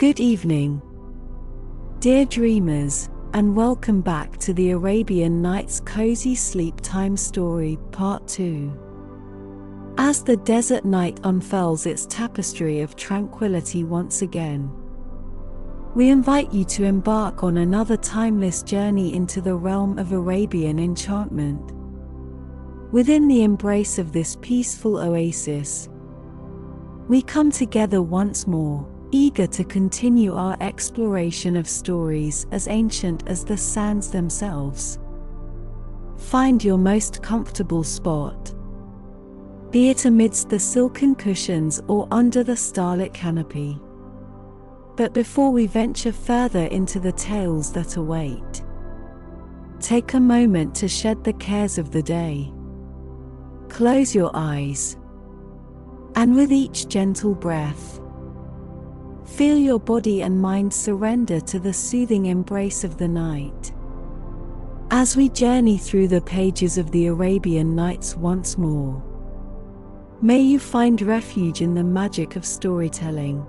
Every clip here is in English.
Good evening, dear dreamers, and welcome back to the Arabian Nights Cozy Sleep Time Story, Part 2. As the desert night unfurls its tapestry of tranquility once again, we invite you to embark on another timeless journey into the realm of Arabian enchantment. Within the embrace of this peaceful oasis, we come together once more, eager to continue our exploration of stories as ancient as the sands themselves. Find your most comfortable spot, be it amidst the silken cushions or under the starlit canopy. But before we venture further into the tales that await, take a moment to shed the cares of the day. Close your eyes, and with each gentle breath, feel your body and mind surrender to the soothing embrace of the night. As we journey through the pages of the Arabian Nights once more, may you find refuge in the magic of storytelling,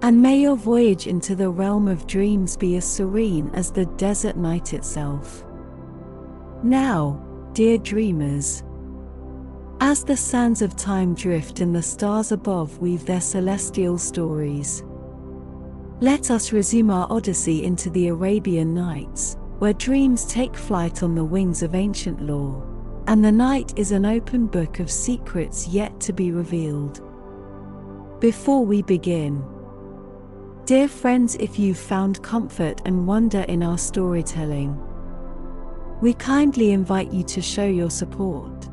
and may your voyage into the realm of dreams be as serene as the desert night itself. Now, dear dreamers, as the sands of time drift and the stars above weave their celestial stories, let us resume our odyssey into the Arabian Nights, where dreams take flight on the wings of ancient lore, and the night is an open book of secrets yet to be revealed. Before we begin, dear friends, if you've found comfort and wonder in our storytelling, we kindly invite you to show your support.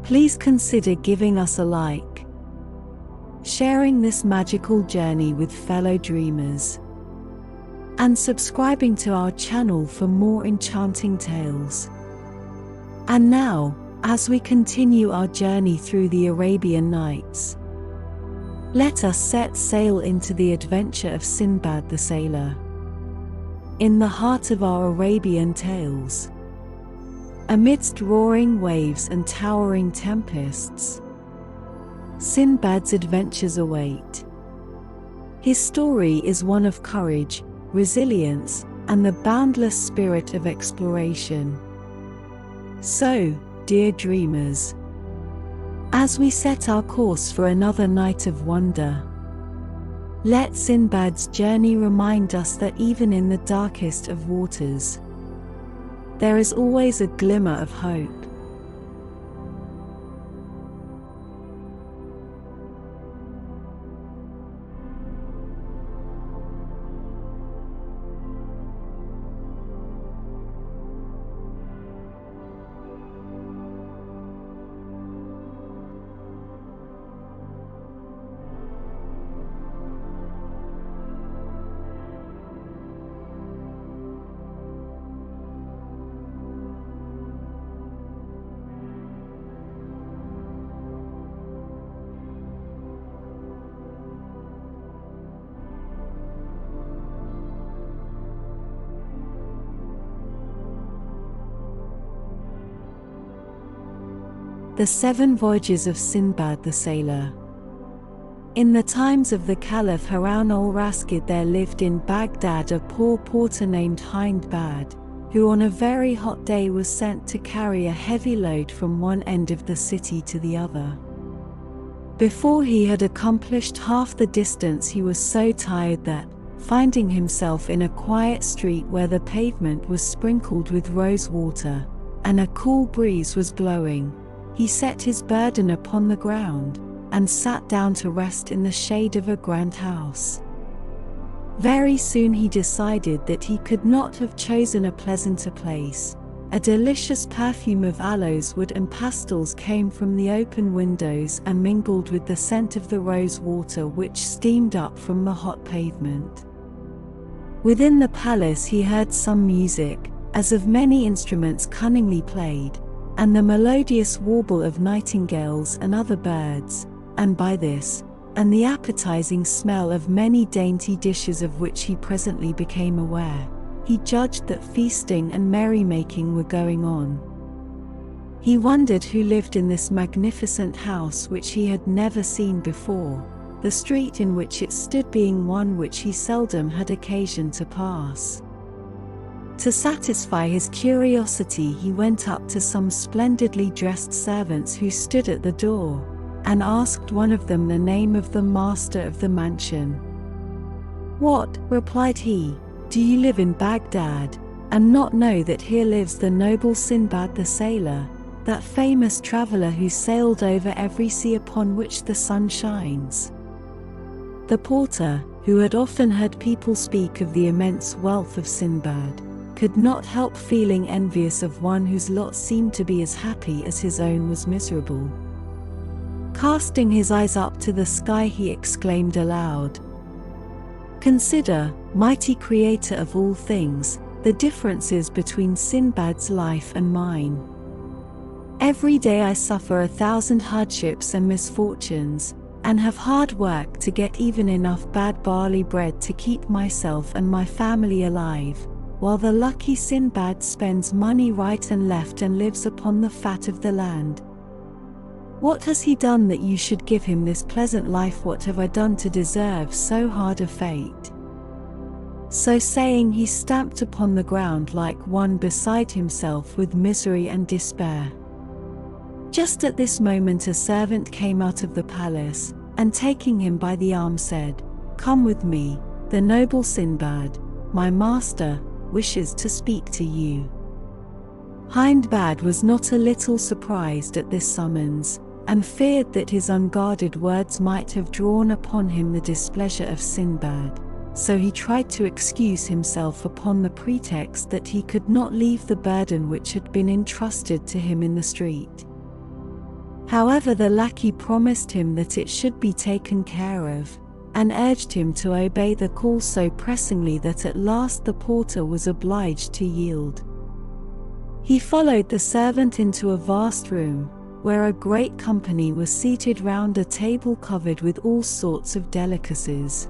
Please consider giving us a like, sharing this magical journey with fellow dreamers, and subscribing to our channel for more enchanting tales. And now, as we continue our journey through the Arabian Nights, let us set sail into the adventure of Sinbad the Sailor. In the heart of our Arabian tales, amidst roaring waves and towering tempests, Sinbad's adventures await. His story is one of courage, resilience, and the boundless spirit of exploration. So, dear dreamers, as we set our course for another night of wonder, let Sinbad's journey remind us that even in the darkest of waters, there is always a glimmer of hope. The 7 Voyages of Sinbad the Sailor. In the times of the Caliph Harun al-Rashid, there lived in Baghdad a poor porter named Hindbad, who on a very hot day was sent to carry a heavy load from one end of the city to the other. Before he had accomplished half the distance, he was so tired that, finding himself in a quiet street where the pavement was sprinkled with rose water, and a cool breeze was blowing, he set his burden upon the ground, and sat down to rest in the shade of a grand house. Very soon he decided that he could not have chosen a pleasanter place. A delicious perfume of aloes wood and pastils came from the open windows and mingled with the scent of the rose water which steamed up from the hot pavement. Within the palace he heard some music, as of many instruments cunningly played, and the melodious warble of nightingales and other birds, and by this, and the appetizing smell of many dainty dishes of which he presently became aware, he judged that feasting and merrymaking were going on. He wondered who lived in this magnificent house which he had never seen before, the street in which it stood being one which he seldom had occasion to pass. To satisfy his curiosity, he went up to some splendidly dressed servants who stood at the door, and asked one of them the name of the master of the mansion. "What," replied he, "do you live in Baghdad, and not know that here lives the noble Sinbad the sailor, that famous traveler who sailed over every sea upon which the sun shines?" The porter, who had often heard people speak of the immense wealth of Sinbad, could not help feeling envious of one whose lot seemed to be as happy as his own was miserable. Casting his eyes up to the sky, he exclaimed aloud, "Consider, mighty creator of all things, the differences between Sinbad's life and mine. Every day I suffer 1,000 hardships and misfortunes, and have hard work to get even enough bad barley bread to keep myself and my family alive, while the lucky Sinbad spends money right and left and lives upon the fat of the land. What has he done that you should give him this pleasant life? What have I done to deserve so hard a fate?" So saying, he stamped upon the ground like one beside himself with misery and despair. Just at this moment a servant came out of the palace, and taking him by the arm said, "Come with me, the noble Sinbad, my master, wishes to speak to you." Hindbad was not a little surprised at this summons, and feared that his unguarded words might have drawn upon him the displeasure of Sinbad, so he tried to excuse himself upon the pretext that he could not leave the burden which had been entrusted to him in the street. However, the lackey promised him that it should be taken care of, and urged him to obey the call so pressingly that at last the porter was obliged to yield. He followed the servant into a vast room, where a great company was seated round a table covered with all sorts of delicacies.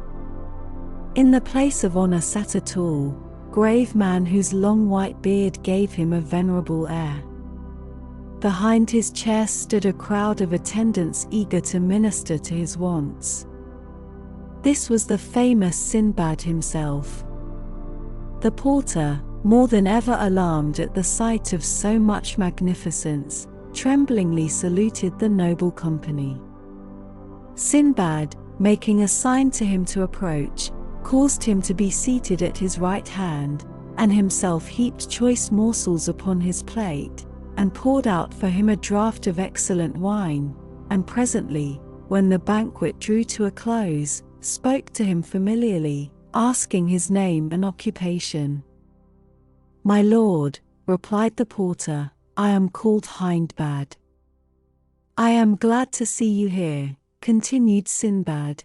In the place of honor sat a tall, grave man whose long white beard gave him a venerable air. Behind his chair stood a crowd of attendants eager to minister to his wants. This was the famous Sinbad himself. The porter, more than ever alarmed at the sight of so much magnificence, tremblingly saluted the noble company. Sinbad, making a sign to him to approach, caused him to be seated at his right hand, and himself heaped choice morsels upon his plate, and poured out for him a draught of excellent wine, and presently, when the banquet drew to a close, spoke to him familiarly, asking his name and occupation. "My lord," replied the porter, "I am called Hindbad." "I am glad to see you here," continued Sinbad,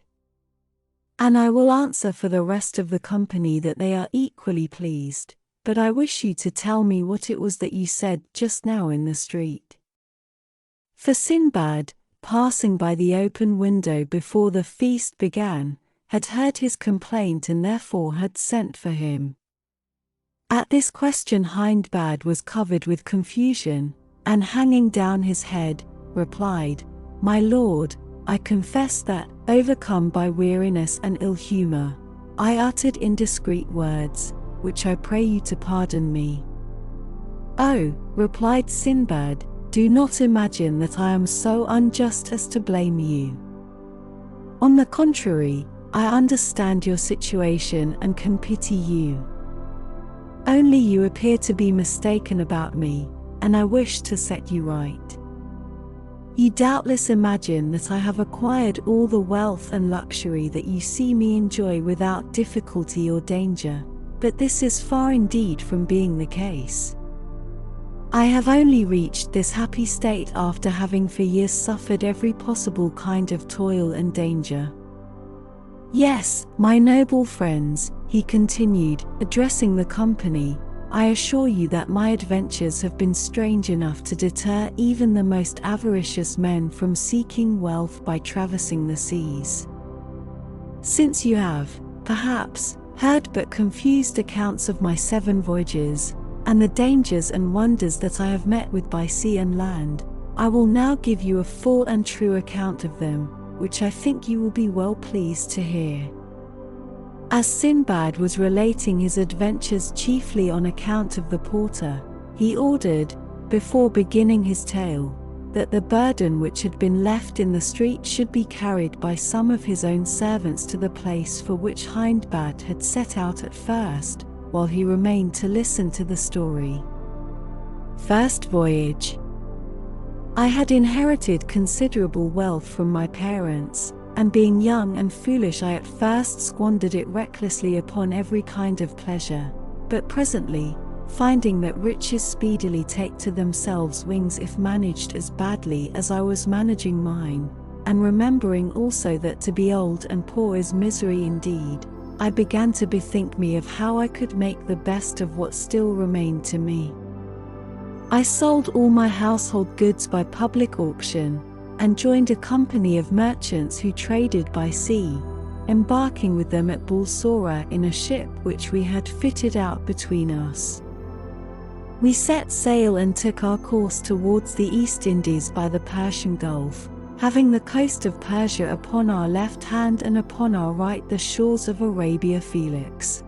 "and I will answer for the rest of the company that they are equally pleased, but I wish you to tell me what it was that you said just now in the street." For Sinbad, passing by the open window before the feast began, had heard his complaint and therefore had sent for him. At this question Hindbad was covered with confusion, and hanging down his head, replied, "My lord, I confess that, overcome by weariness and ill humor, I uttered indiscreet words, which I pray you to pardon me." "Oh," replied Sinbad, "do not imagine that I am so unjust as to blame you. On the contrary, I understand your situation and can pity you. Only you appear to be mistaken about me, and I wish to set you right. You doubtless imagine that I have acquired all the wealth and luxury that you see me enjoy without difficulty or danger, but this is far indeed from being the case. I have only reached this happy state after having for years suffered every possible kind of toil and danger. Yes, my noble friends," he continued, addressing the company, "I assure you that my adventures have been strange enough to deter even the most avaricious men from seeking wealth by traversing the seas. Since you have, perhaps, heard but confused accounts of my 7 voyages, and the dangers and wonders that I have met with by sea and land, I will now give you a full and true account of them, which I think you will be well pleased to hear. As Sinbad was relating his adventures chiefly on account of the porter, he ordered, before beginning his tale, that the burden which had been left in the street should be carried by some of his own servants to the place for which Hindbad had set out at first, while he remained to listen to the story. First voyage. I had inherited considerable wealth from my parents, and being young and foolish I at first squandered it recklessly upon every kind of pleasure, but presently, finding that riches speedily take to themselves wings if managed as badly as I was managing mine, and remembering also that to be old and poor is misery indeed, I began to bethink me of how I could make the best of what still remained to me. I sold all my household goods by public auction, and joined a company of merchants who traded by sea, embarking with them at Bulsora in a ship which we had fitted out between us. We set sail and took our course towards the East Indies by the Persian Gulf, having the coast of Persia upon our left hand and upon our right the shores of Arabia Felix.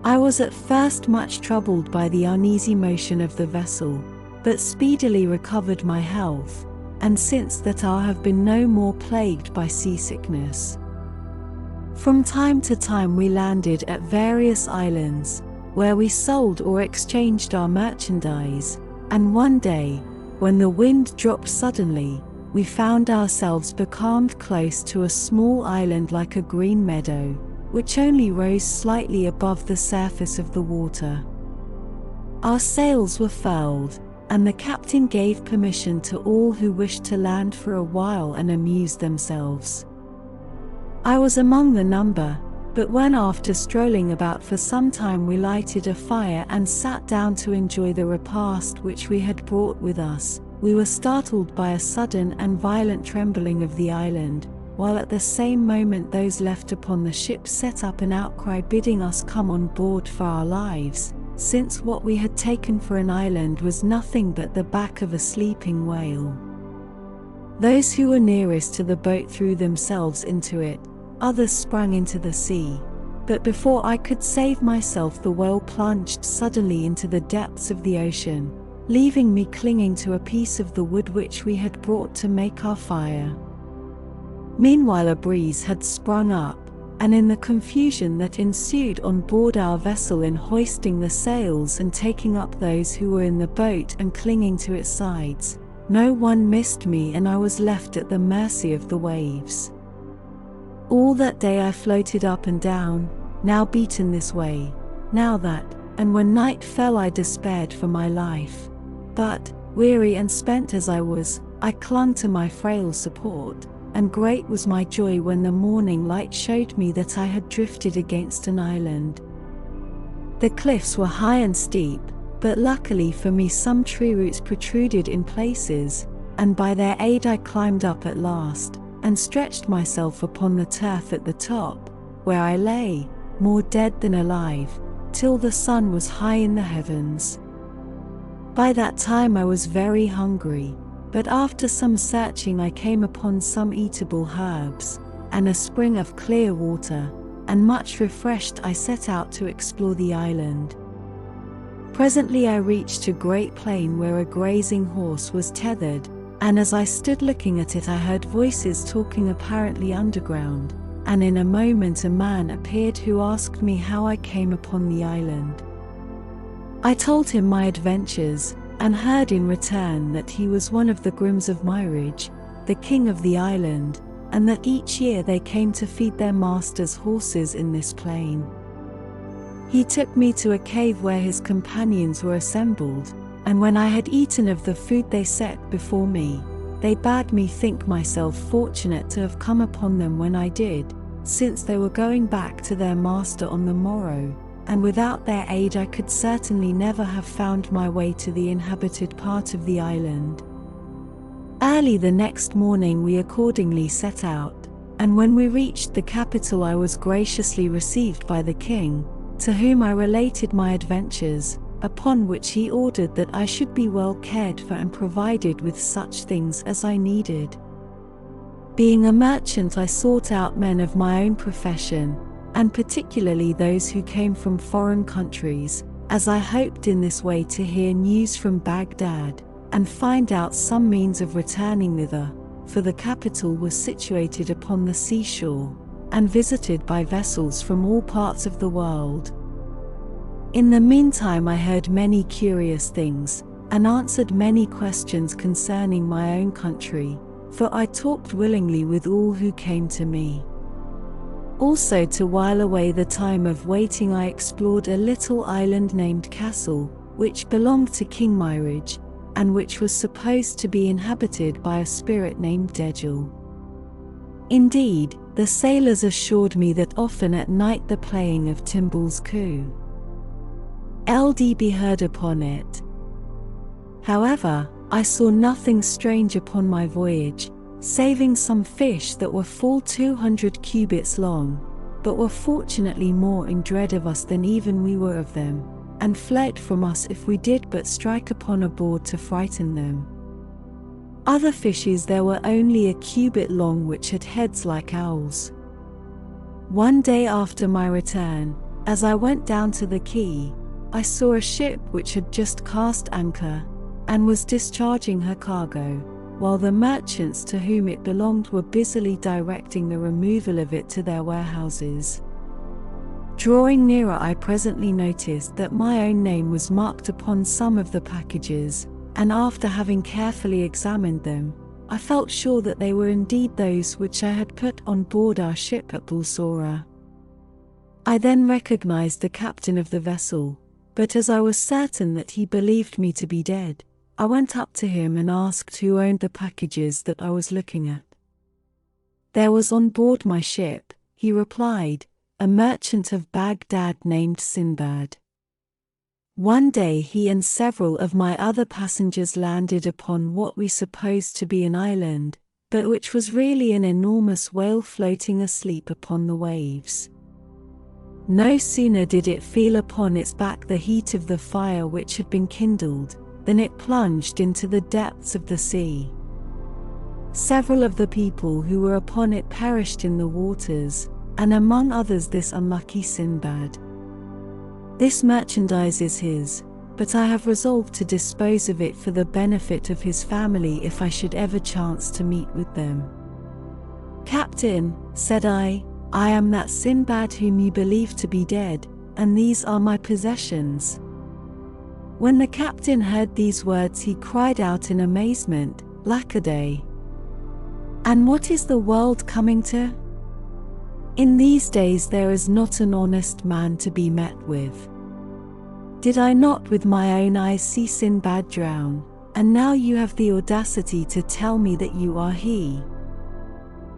I was at first much troubled by the uneasy motion of the vessel, but speedily recovered my health, and since that I have been no more plagued by seasickness. From time to time we landed at various islands, where we sold or exchanged our merchandise, and one day, when the wind dropped suddenly, we found ourselves becalmed close to a small island like a green meadow, which only rose slightly above the surface of the water. Our sails were furled, and the captain gave permission to all who wished to land for a while and amuse themselves. I was among the number, but when after strolling about for some time we lighted a fire and sat down to enjoy the repast which we had brought with us, we were startled by a sudden and violent trembling of the island, while at the same moment those left upon the ship set up an outcry bidding us come on board for our lives, since what we had taken for an island was nothing but the back of a sleeping whale. Those who were nearest to the boat threw themselves into it, others sprang into the sea, but before I could save myself the whale plunged suddenly into the depths of the ocean, leaving me clinging to a piece of the wood which we had brought to make our fire. Meanwhile a breeze had sprung up, and in the confusion that ensued on board our vessel in hoisting the sails and taking up those who were in the boat and clinging to its sides, no one missed me and I was left at the mercy of the waves. All that day I floated up and down, now beaten this way, now that, and when night fell I despaired for my life. But, weary and spent as I was, I clung to my frail support, and great was my joy when the morning light showed me that I had drifted against an island. The cliffs were high and steep, but luckily for me some tree roots protruded in places, and by their aid I climbed up at last, and stretched myself upon the turf at the top, where I lay, more dead than alive, till the sun was high in the heavens. By that time I was very hungry, but after some searching I came upon some eatable herbs, and a spring of clear water, and much refreshed I set out to explore the island. Presently I reached a great plain where a grazing horse was tethered, and as I stood looking at it I heard voices talking apparently underground, and in a moment a man appeared who asked me how I came upon the island. I told him my adventures, and heard in return that he was one of the Grims of Myridge, the king of the island, and that each year they came to feed their master's horses in this plain. He took me to a cave where his companions were assembled, and when I had eaten of the food they set before me, they bade me think myself fortunate to have come upon them when I did, since they were going back to their master on the morrow, and without their aid I could certainly never have found my way to the inhabited part of the island. Early the next morning we accordingly set out, and when we reached the capital I was graciously received by the king, to whom I related my adventures, upon which he ordered that I should be well cared for and provided with such things as I needed. Being a merchant, I sought out men of my own profession, and particularly those who came from foreign countries, as I hoped in this way to hear news from Baghdad, and find out some means of returning thither, for the capital was situated upon the seashore, and visited by vessels from all parts of the world. In the meantime I heard many curious things, and answered many questions concerning my own country, for I talked willingly with all who came to me. Also, to while away the time of waiting, I explored a little island named Castle, which belonged to King Mirage, and which was supposed to be inhabited by a spirit named Dejel. Indeed, the sailors assured me that often at night the playing of timbrels could be heard upon it. However, I saw nothing strange upon my voyage, saving some fish that were full 200 cubits long, but were fortunately more in dread of us than even we were of them, and fled from us if we did but strike upon a board to frighten them. Other fishes there were only a cubit long, which had heads like owls. One day after my return, as I went down to the quay, I saw a ship which had just cast anchor, and was discharging her cargo, while the merchants to whom it belonged were busily directing the removal of it to their warehouses. Drawing nearer, I presently noticed that my own name was marked upon some of the packages, and after having carefully examined them, I felt sure that they were indeed those which I had put on board our ship at Bulsora. I then recognized the captain of the vessel, but as I was certain that he believed me to be dead, I went up to him and asked who owned the packages that I was looking at. There was on board my ship, he replied, a merchant of Baghdad named Sinbad. One day he and several of my other passengers landed upon what we supposed to be an island, but which was really an enormous whale floating asleep upon the waves. No sooner did it feel upon its back the heat of the fire which had been kindled, than it plunged into the depths of the sea. Several of the people who were upon it perished in the waters, and among others this unlucky Sinbad. This merchandise is his, but I have resolved to dispose of it for the benefit of his family if I should ever chance to meet with them. Captain, said I am that Sinbad whom you believe to be dead, and these are my possessions. When the captain heard these words, he cried out in amazement, Lackaday! And what is the world coming to? In these days there is not an honest man to be met with. Did I not with my own eyes see Sinbad drown, and now you have the audacity to tell me that you are he?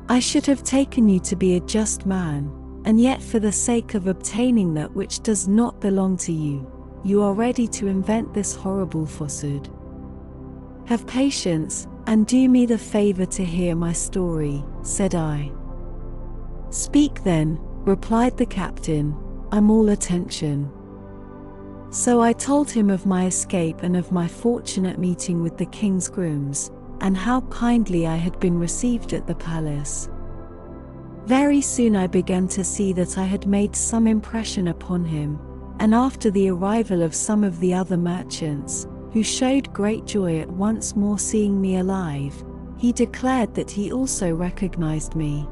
I should have taken you to be a just man, and yet for the sake of obtaining that which does not belong to you, you are ready to invent this horrible falsehood. Have patience, and do me the favor to hear my story, said I. Speak then, replied the captain, I'm all attention. So I told him of my escape and of my fortunate meeting with the king's grooms, and how kindly I had been received at the palace. Very soon I began to see that I had made some impression upon him, and after the arrival of some of the other merchants, who showed great joy at once more seeing me alive, he declared that he also recognized me.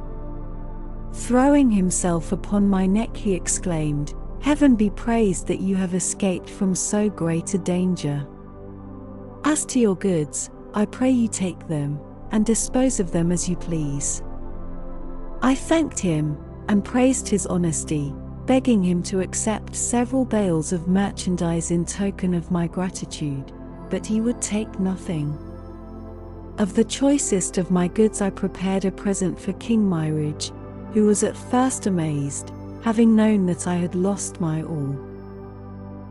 Throwing himself upon my neck, he exclaimed, Heaven be praised that you have escaped from so great a danger. As to your goods, I pray you take them, and dispose of them as you please. I thanked him, and praised his honesty, begging him to accept several bales of merchandise in token of my gratitude, but he would take nothing. Of the choicest of my goods I prepared a present for King Mirage, who was at first amazed, having known that I had lost my all.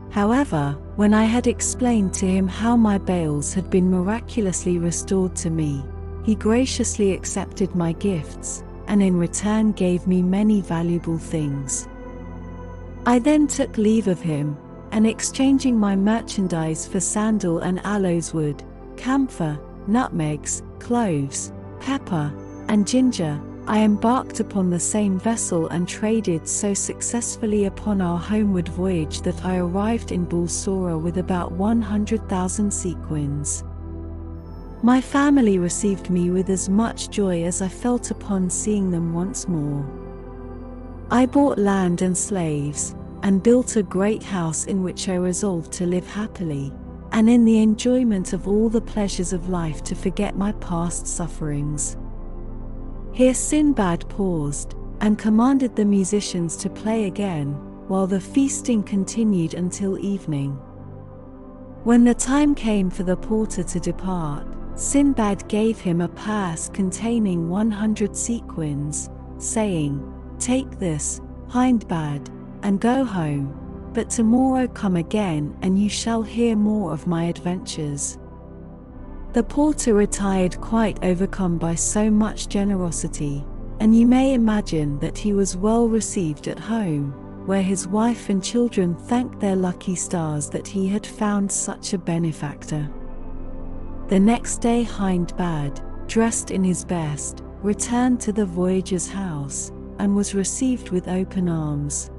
However, when I had explained to him how my bales had been miraculously restored to me, he graciously accepted my gifts, and in return gave me many valuable things. I then took leave of him, and exchanging my merchandise for sandal and aloes wood, camphor, nutmegs, cloves, pepper, and Ginger, I embarked upon the same vessel and traded so successfully upon our homeward voyage that I arrived in Bulsora with about 100,000 sequins. My family received me with as much joy as I felt upon seeing them once more. I bought land and slaves, and built a great house in which I resolved to live happily, and in the enjoyment of all the pleasures of life to forget my past sufferings. Here Sinbad paused, and commanded the musicians to play again, while the feasting continued until evening. When the time came for the porter to depart, Sinbad gave him a purse containing 100 sequins, saying, "Take this, Hindbad, and go home, but tomorrow come again and you shall hear more of my adventures." The porter retired quite overcome by so much generosity, and you may imagine that he was well received at home, where his wife and children thanked their lucky stars that he had found such a benefactor. The next day Hindbad, dressed in his best, returned to the voyager's house, and was received with open arms.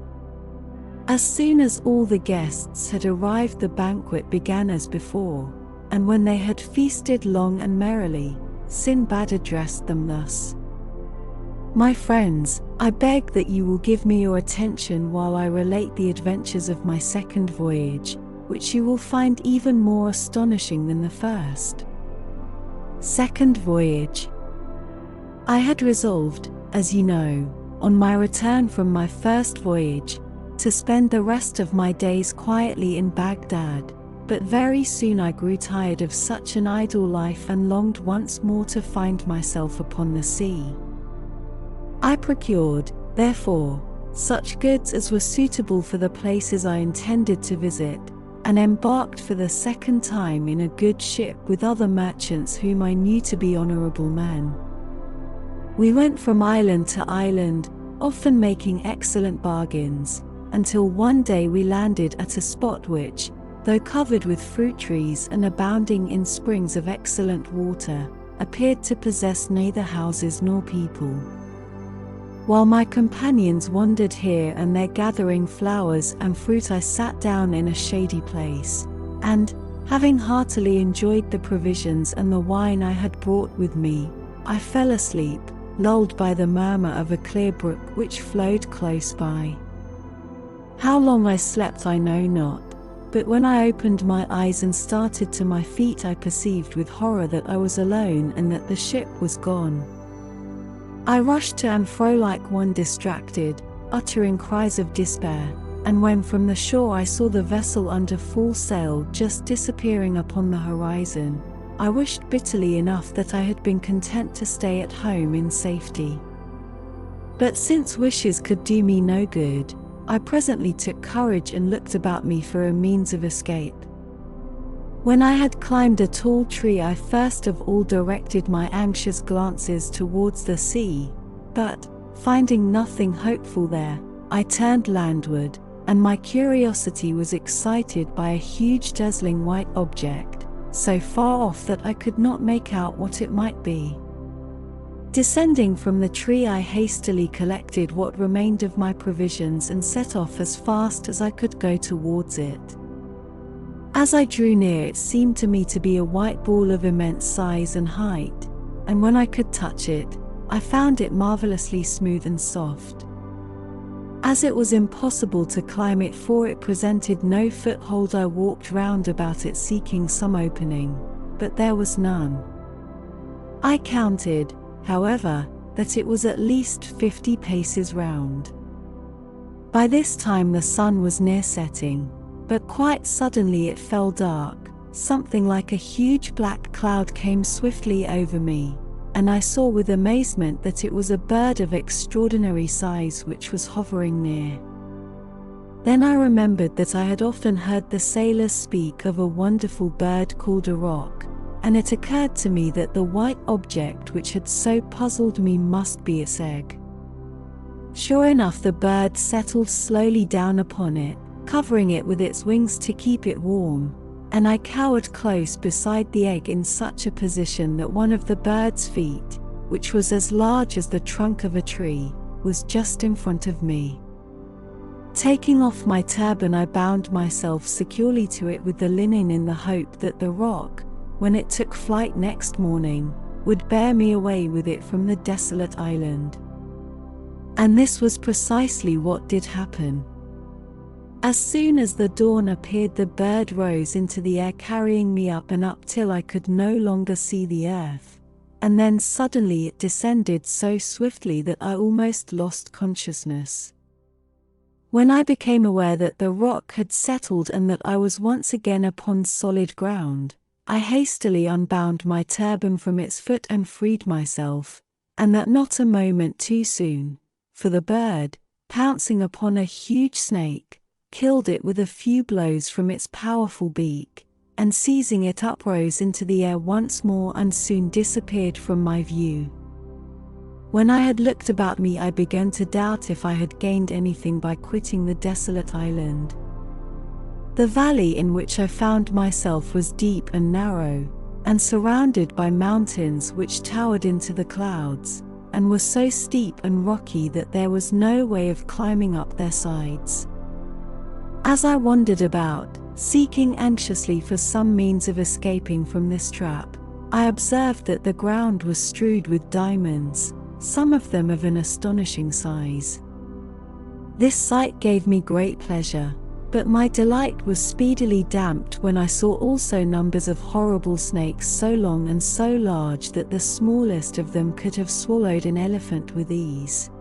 As soon as all the guests had arrived, the banquet began as before, and when they had feasted long and merrily, Sinbad addressed them thus: "My friends, I beg that you will give me your attention while I relate the adventures of my second voyage, which you will find even more astonishing than the first." Second voyage. I had resolved, as you know, on my return from my first voyage, to spend the rest of my days quietly in Baghdad, but very soon I grew tired of such an idle life and longed once more to find myself upon the sea. I procured, therefore, such goods as were suitable for the places I intended to visit, and embarked for the second time in a good ship with other merchants whom I knew to be honorable men. We went from island to island, often making excellent bargains, until one day we landed at a spot which, though covered with fruit trees and abounding in springs of excellent water, appeared to possess neither houses nor people. While my companions wandered here and there gathering flowers and fruit, I sat down in a shady place, and, having heartily enjoyed the provisions and the wine I had brought with me, I fell asleep, lulled by the murmur of a clear brook which flowed close by. How long I slept I know not, but when I opened my eyes and started to my feet, I perceived with horror that I was alone and that the ship was gone. I rushed to and fro like one distracted, uttering cries of despair, and when from the shore I saw the vessel under full sail just disappearing upon the horizon, I wished bitterly enough that I had been content to stay at home in safety. But since wishes could do me no good, I presently took courage and looked about me for a means of escape. When I had climbed a tall tree, I first of all directed my anxious glances towards the sea, but, finding nothing hopeful there, I turned landward, and my curiosity was excited by a huge dazzling white object, so far off that I could not make out what it might be. Descending from the tree, I hastily collected what remained of my provisions and set off as fast as I could go towards it. As I drew near, it seemed to me to be a white ball of immense size and height, and when I could touch it, I found it marvelously smooth and soft. As it was impossible to climb it, for it presented no foothold, I walked round about it seeking some opening, but there was none. I counted, however, that it was at least 50 paces round. By this time the sun was near setting, but quite suddenly it fell dark. Something like a huge black cloud came swiftly over me, and I saw with amazement that it was a bird of extraordinary size which was hovering near. Then I remembered that I had often heard the sailors speak of a wonderful bird called a roc, and it occurred to me that the white object which had so puzzled me must be its egg. Sure enough, the bird settled slowly down upon it, covering it with its wings to keep it warm, and I cowered close beside the egg in such a position that one of the bird's feet, which was as large as the trunk of a tree, was just in front of me. Taking off my turban, I bound myself securely to it with the linen in the hope that the roc, when it took flight next morning, would bear me away with it from the desolate island. And this was precisely what did happen. As soon as the dawn appeared, the bird rose into the air, carrying me up and up till I could no longer see the earth, and then suddenly it descended so swiftly that I almost lost consciousness. When I became aware that the roc had settled and that I was once again upon solid ground, I hastily unbound my turban from its foot and freed myself, and that not a moment too soon, for the bird, pouncing upon a huge snake, killed it with a few blows from its powerful beak, and seizing it uprose into the air once more and soon disappeared from my view. When I had looked about me, I began to doubt if I had gained anything by quitting the desolate island. The valley in which I found myself was deep and narrow, and surrounded by mountains which towered into the clouds, and were so steep and rocky that there was no way of climbing up their sides. As I wandered about, seeking anxiously for some means of escaping from this trap, I observed that the ground was strewed with diamonds, some of them of an astonishing size. This sight gave me great pleasure, but my delight was speedily damped when I saw also numbers of horrible snakes so long and so large that the smallest of them could have swallowed an elephant with ease.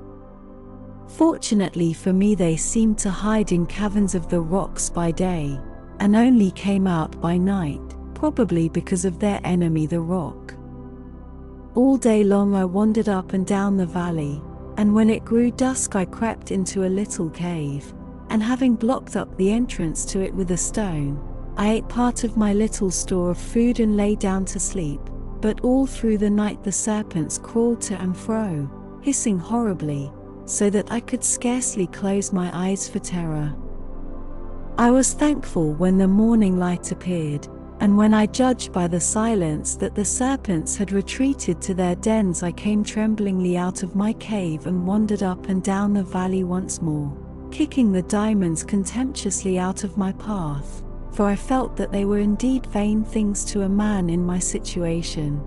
Fortunately for me, they seemed to hide in caverns of the rocks by day, and only came out by night, probably because of their enemy the roc. All day long I wandered up and down the valley, and when it grew dusk I crept into a little cave, and having blocked up the entrance to it with a stone, I ate part of my little store of food and lay down to sleep. But all through the night the serpents crawled to and fro, hissing horribly, so that I could scarcely close my eyes for terror. I was thankful when the morning light appeared, and when I judged by the silence that the serpents had retreated to their dens, I came tremblingly out of my cave and wandered up and down the valley once more, kicking the diamonds contemptuously out of my path, for I felt that they were indeed vain things to a man in my situation.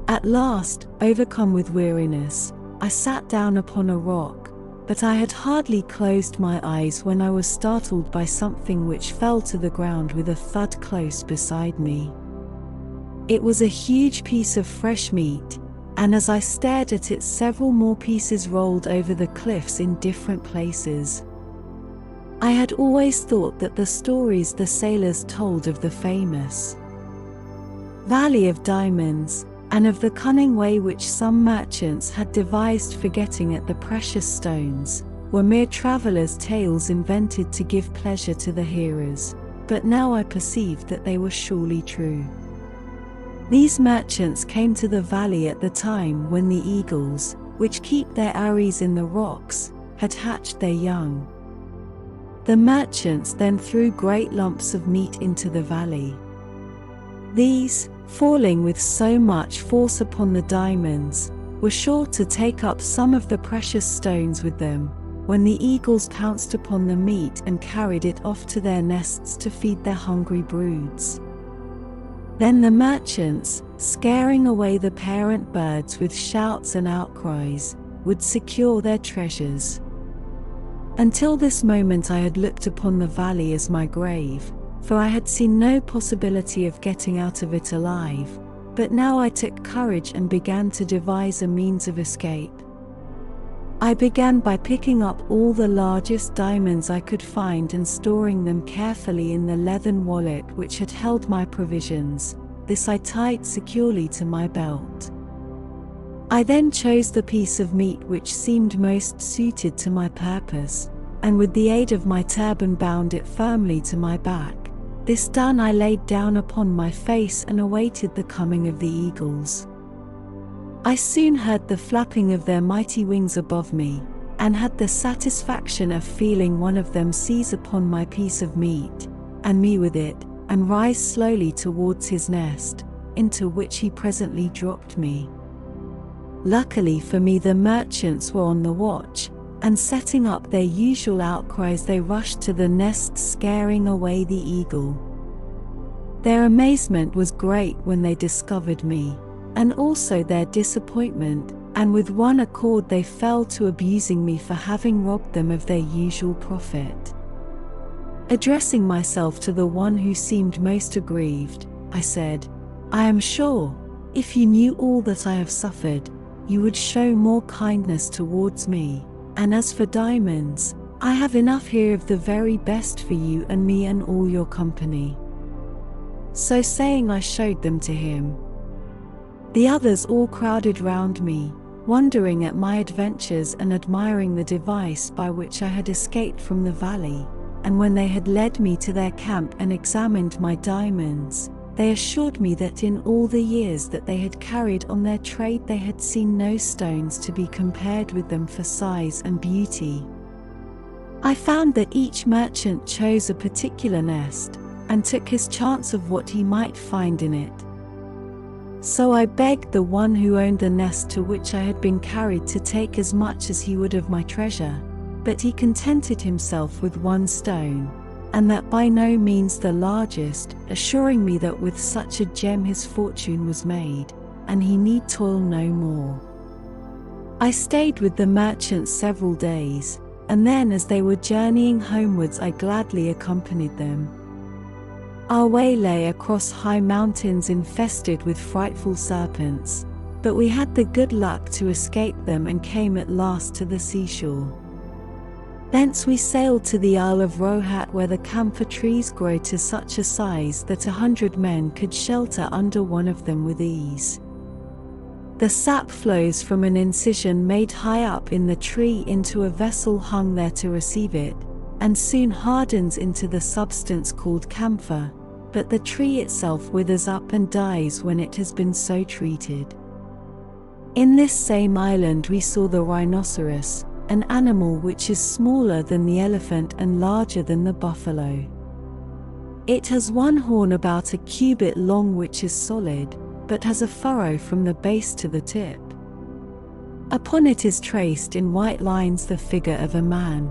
At last, overcome with weariness, I sat down upon a rock, but I had hardly closed my eyes when I was startled by something which fell to the ground with a thud close beside me. It was a huge piece of fresh meat, and as I stared at it, several more pieces rolled over the cliffs in different places. I had always thought that the stories the sailors told of the famous Valley of Diamonds, and of the cunning way which some merchants had devised for getting at the precious stones, were mere travelers' tales invented to give pleasure to the hearers, but now I perceived that they were surely true. These merchants came to the valley at the time when the eagles, which keep their eyries in the rocks, had hatched their young. The merchants then threw great lumps of meat into the valley. These, falling with so much force upon the diamonds, were sure to take up some of the precious stones with them, when the eagles pounced upon the meat and carried it off to their nests to feed their hungry broods. Then the merchants, scaring away the parent birds with shouts and outcries, would secure their treasures. Until this moment I had looked upon the valley as my grave, for I had seen no possibility of getting out of it alive, but now I took courage and began to devise a means of escape. I began by picking up all the largest diamonds I could find and storing them carefully in the leathern wallet which had held my provisions. This I tied securely to my belt. I then chose the piece of meat which seemed most suited to my purpose, and with the aid of my turban bound it firmly to my back. This done, I laid down upon my face and awaited the coming of the eagles. I soon heard the flapping of their mighty wings above me, and had the satisfaction of feeling one of them seize upon my piece of meat, and me with it, and rise slowly towards his nest, into which he presently dropped me. Luckily for me, the merchants were on the watch, and setting up their usual outcries, they rushed to the nest, scaring away the eagle. Their amazement was great when they discovered me, and also their disappointment, and with one accord they fell to abusing me for having robbed them of their usual profit. Addressing myself to the one who seemed most aggrieved, I said, "I am sure, if you knew all that I have suffered, you would show more kindness towards me, and as for diamonds, I have enough here of the very best for you and me and all your company." So saying, I showed them to him. The others all crowded round me, wondering at my adventures and admiring the device by which I had escaped from the valley, and when they had led me to their camp and examined my diamonds, they assured me that in all the years that they had carried on their trade they had seen no stones to be compared with them for size and beauty. I found that each merchant chose a particular nest, and took his chance of what he might find in it. So I begged the one who owned the nest to which I had been carried to take as much as he would of my treasure, but he contented himself with one stone, and that by no means the largest, assuring me that with such a gem his fortune was made, and he need toil no more. I stayed with the merchants several days, and then as they were journeying homewards I gladly accompanied them. Our way lay across high mountains infested with frightful serpents, but we had the good luck to escape them and came at last to the seashore. Thence we sailed to the Isle of Rohat, where the camphor trees grow to such a size that 100 men could shelter under one of them with ease. The sap flows from an incision made high up in the tree into a vessel hung there to receive it, and soon hardens into the substance called camphor, but the tree itself withers up and dies when it has been so treated. In this same island we saw the rhinoceros, an animal which is smaller than the elephant and larger than the buffalo. It has one horn about a cubit long which is solid, but has a furrow from the base to the tip. Upon it is traced in white lines the figure of a man.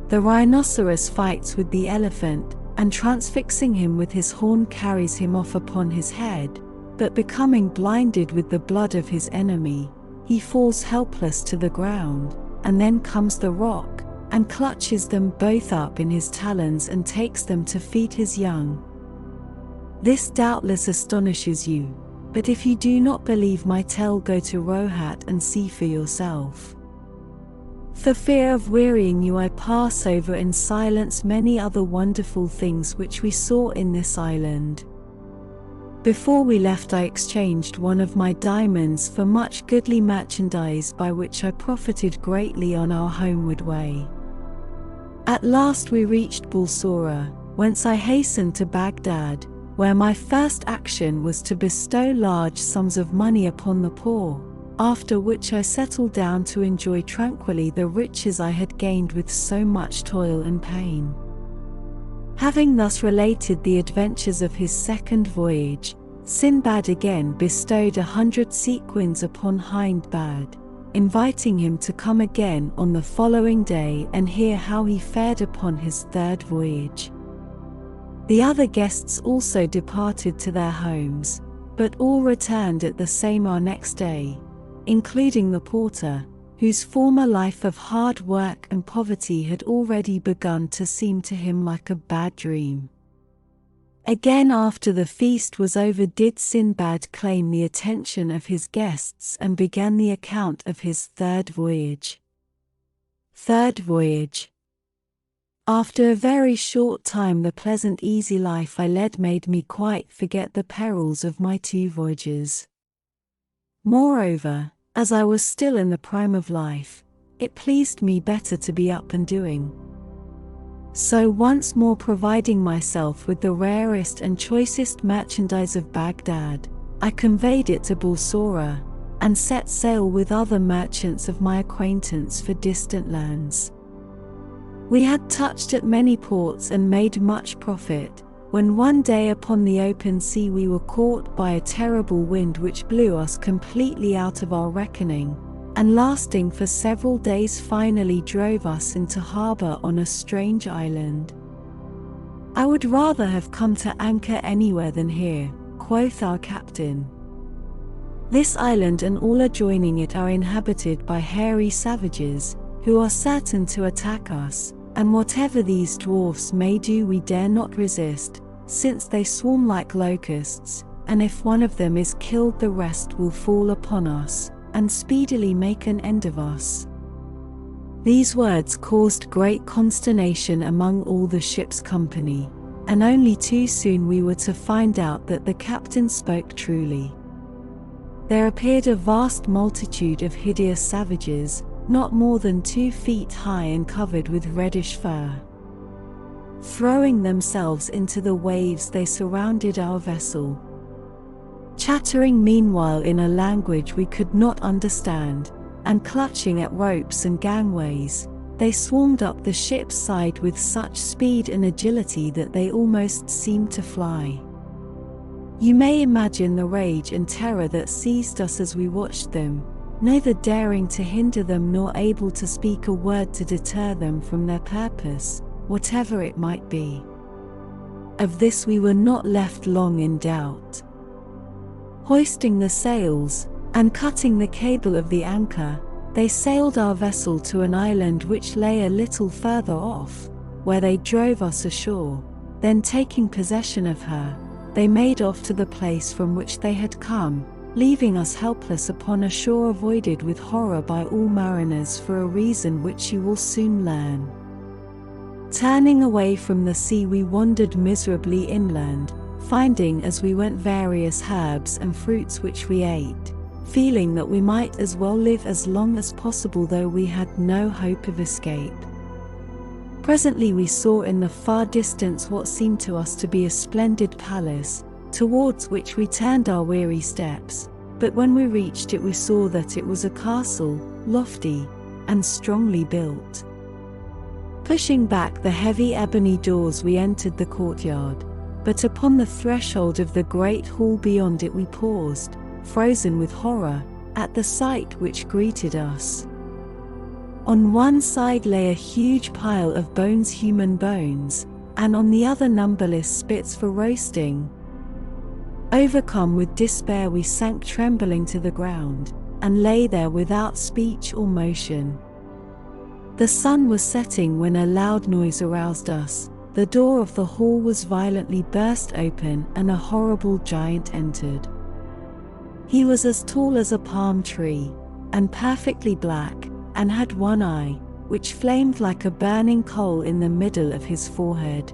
The rhinoceros fights with the elephant, and transfixing him with his horn carries him off upon his head, but becoming blinded with the blood of his enemy, he falls helpless to the ground, and then comes the roc, and clutches them both up in his talons and takes them to feed his young. This doubtless astonishes you, but if you do not believe my tale, go to Rohat and see for yourself. For fear of wearying you, I pass over in silence many other wonderful things which we saw in this island. Before we left I exchanged one of my diamonds for much goodly merchandise, by which I profited greatly on our homeward way. At last we reached Bulsora, whence I hastened to Baghdad, where my first action was to bestow large sums of money upon the poor, after which I settled down to enjoy tranquilly the riches I had gained with so much toil and pain. Having thus related the adventures of his second voyage, Sinbad again bestowed 100 sequins upon Hindbad, inviting him to come again on the following day and hear how he fared upon his third voyage. The other guests also departed to their homes, but all returned at the same hour next day, including the porter, whose former life of hard work and poverty had already begun to seem to him like a bad dream. Again after the feast was over did Sinbad claim the attention of his guests and began the account of his third voyage. Third voyage. After a very short time the pleasant easy life I led made me quite forget the perils of my 2 voyages. Moreover, as I was still in the prime of life, it pleased me better to be up and doing. So once more providing myself with the rarest and choicest merchandise of Baghdad, I conveyed it to Bulsora, and set sail with other merchants of my acquaintance for distant lands. We had touched at many ports and made much profit, when one day upon the open sea we were caught by a terrible wind which blew us completely out of our reckoning, and lasting for several days finally drove us into harbor on a strange island. "I would rather have come to anchor anywhere than here," quoth our captain. "This island and all adjoining it are inhabited by hairy savages, who are certain to attack us, and whatever these dwarfs may do we dare not resist, since they swarm like locusts, and if one of them is killed the rest will fall upon us, and speedily make an end of us." These words caused great consternation among all the ship's company, and only too soon we were to find out that the captain spoke truly. There appeared a vast multitude of hideous savages, not more than 2 feet high and covered with reddish fur. Throwing themselves into the waves, they surrounded our vessel, chattering meanwhile in a language we could not understand, and clutching at ropes and gangways, they swarmed up the ship's side with such speed and agility that they almost seemed to fly. You may imagine the rage and terror that seized us as we watched them, neither daring to hinder them nor able to speak a word to deter them from their purpose, whatever it might be. Of this we were not left long in doubt. Hoisting the sails, and cutting the cable of the anchor, they sailed our vessel to an island which lay a little further off, where they drove us ashore. Then taking possession of her, they made off to the place from which they had come, leaving us helpless upon a shore avoided with horror by all mariners for a reason which you will soon learn. Turning away from the sea we wandered miserably inland, finding as we went various herbs and fruits which we ate, feeling that we might as well live as long as possible though we had no hope of escape. Presently we saw in the far distance what seemed to us to be a splendid palace, towards which we turned our weary steps, but when we reached it we saw that it was a castle, lofty, and strongly built. Pushing back the heavy ebony doors we entered the courtyard, but upon the threshold of the great hall beyond it we paused, frozen with horror, at the sight which greeted us. On one side lay a huge pile of bones, human bones, and on the other numberless spits for roasting. Overcome with despair we sank trembling to the ground, and lay there without speech or motion. The sun was setting when a loud noise aroused us. The door of the hall was violently burst open and a horrible giant entered. He was as tall as a palm tree, and perfectly black, and had one eye, which flamed like a burning coal in the middle of his forehead.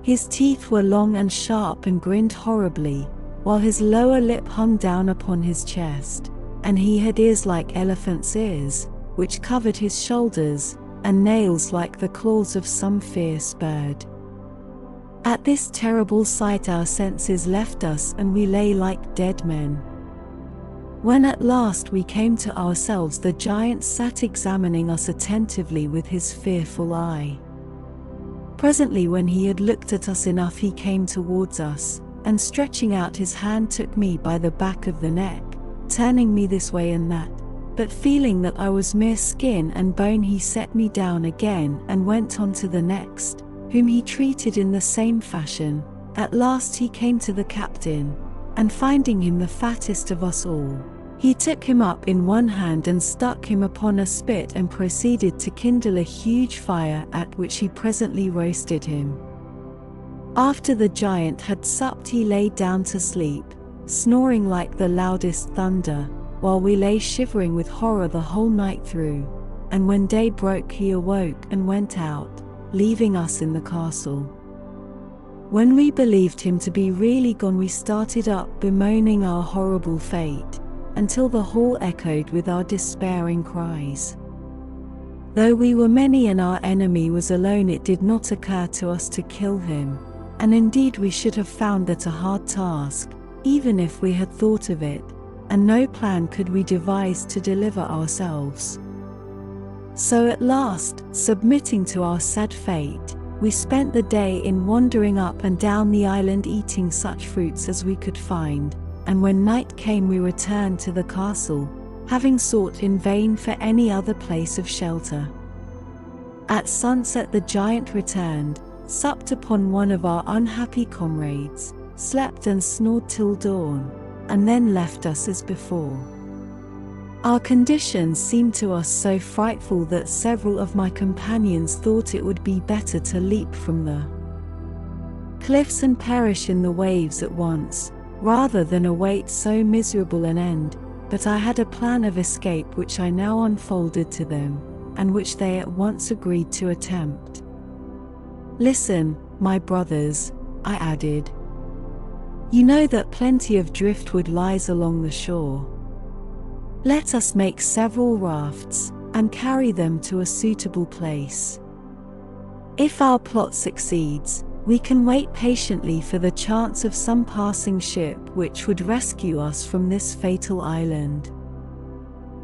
His teeth were long and sharp and grinned horribly, while his lower lip hung down upon his chest, and he had ears like elephant's ears, which covered his shoulders, and nails like the claws of some fierce bird. At this terrible sight our senses left us and we lay like dead men. When at last we came to ourselves, the giant sat examining us attentively with his fearful eye. Presently, when he had looked at us enough, he came towards us, and stretching out his hand took me by the back of the neck, turning me this way and that, but feeling that I was mere skin and bone he set me down again and went on to the next, whom he treated in the same fashion. At last he came to the captain, and finding him the fattest of us all, he took him up in one hand and stuck him upon a spit and proceeded to kindle a huge fire, at which he presently roasted him. After the giant had supped he lay down to sleep, snoring like the loudest thunder, while we lay shivering with horror the whole night through, and when day broke he awoke and went out, leaving us in the castle. When we believed him to be really gone we started up bemoaning our horrible fate, until the hall echoed with our despairing cries. Though we were many and our enemy was alone, it did not occur to us to kill him, and indeed we should have found that a hard task, even if we had thought of it, and no plan could we devise to deliver ourselves. So at last, submitting to our sad fate, We spent the day in wandering up and down the island eating such fruits as we could find, and when night came we returned to the castle, having sought in vain for any other place of shelter. At sunset the giant returned, supped upon one of our unhappy comrades, slept and snored till dawn, and then left us as before. Our condition seemed to us so frightful that several of my companions thought it would be better to leap from the cliffs and perish in the waves at once, rather than await so miserable an end, but I had a plan of escape which I now unfolded to them, and which they at once agreed to attempt. "Listen, my brothers," I added. "You know that plenty of driftwood lies along the shore. Let us make several rafts, and carry them to a suitable place. If our plot succeeds, we can wait patiently for the chance of some passing ship which would rescue us from this fatal island.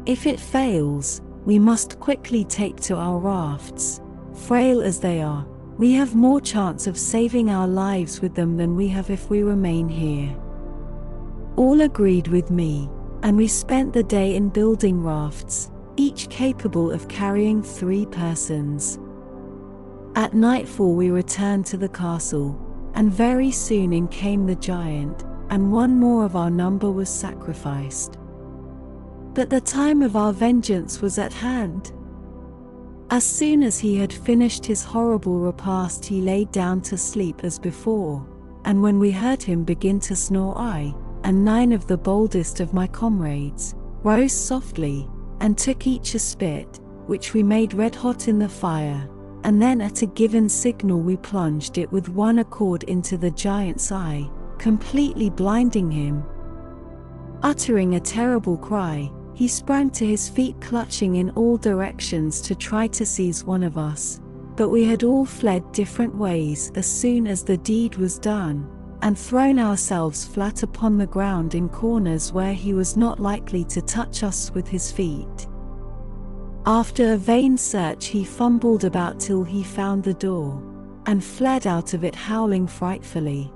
If it fails, we must quickly take to our rafts. Frail as they are, we have more chance of saving our lives with them than we have if we remain here." All agreed with me, and we spent the day in building rafts, each capable of carrying 3 persons. At nightfall we returned to the castle, and very soon in came the giant, and one more of our number was sacrificed. But the time of our vengeance was at hand. As soon as he had finished his horrible repast he laid down to sleep as before, and when we heard him begin to snore I, and 9 of the boldest of my comrades, rose softly, and took each a spit, which we made red hot in the fire, and then at a given signal we plunged it with one accord into the giant's eye, completely blinding him. Uttering a terrible cry, he sprang to his feet clutching in all directions to try to seize one of us, but we had all fled different ways as soon as the deed was done, and thrown ourselves flat upon the ground in corners where he was not likely to touch us with his feet. After a vain search he fumbled about till he found the door, and fled out of it howling frightfully.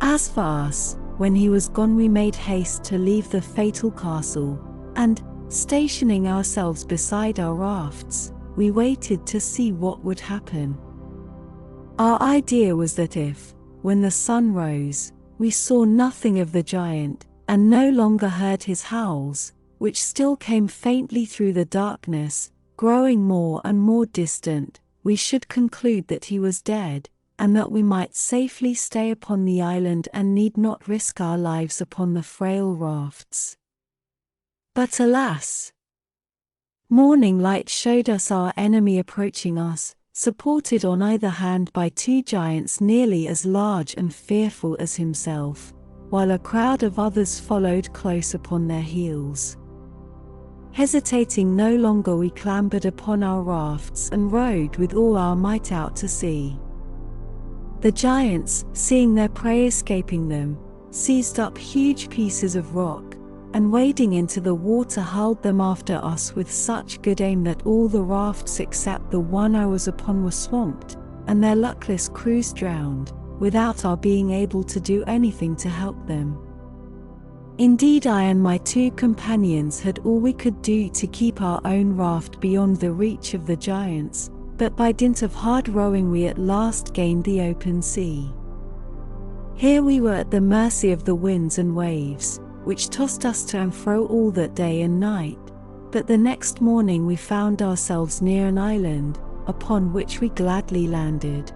As for us, when he was gone we made haste to leave the fatal castle, and, stationing ourselves beside our rafts, we waited to see what would happen. Our idea was that if, when the sun rose, we saw nothing of the giant, and no longer heard his howls, which still came faintly through the darkness, growing more and more distant, we should conclude that he was dead, and that we might safely stay upon the island and need not risk our lives upon the frail rafts. But alas! Morning light showed us our enemy approaching us, supported on either hand by 2 giants nearly as large and fearful as himself, while a crowd of others followed close upon their heels. Hesitating no longer we clambered upon our rafts and rowed with all our might out to sea. The giants, seeing their prey escaping them, seized up huge pieces of rock, and wading into the water hurled them after us with such good aim that all the rafts except the one I was upon were swamped, and their luckless crews drowned, without our being able to do anything to help them. Indeed I and my 2 companions had all we could do to keep our own raft beyond the reach of the giants, but by dint of hard rowing we at last gained the open sea. Here we were at the mercy of the winds and waves, which tossed us to and fro all that day and night, but the next morning we found ourselves near an island, upon which we gladly landed.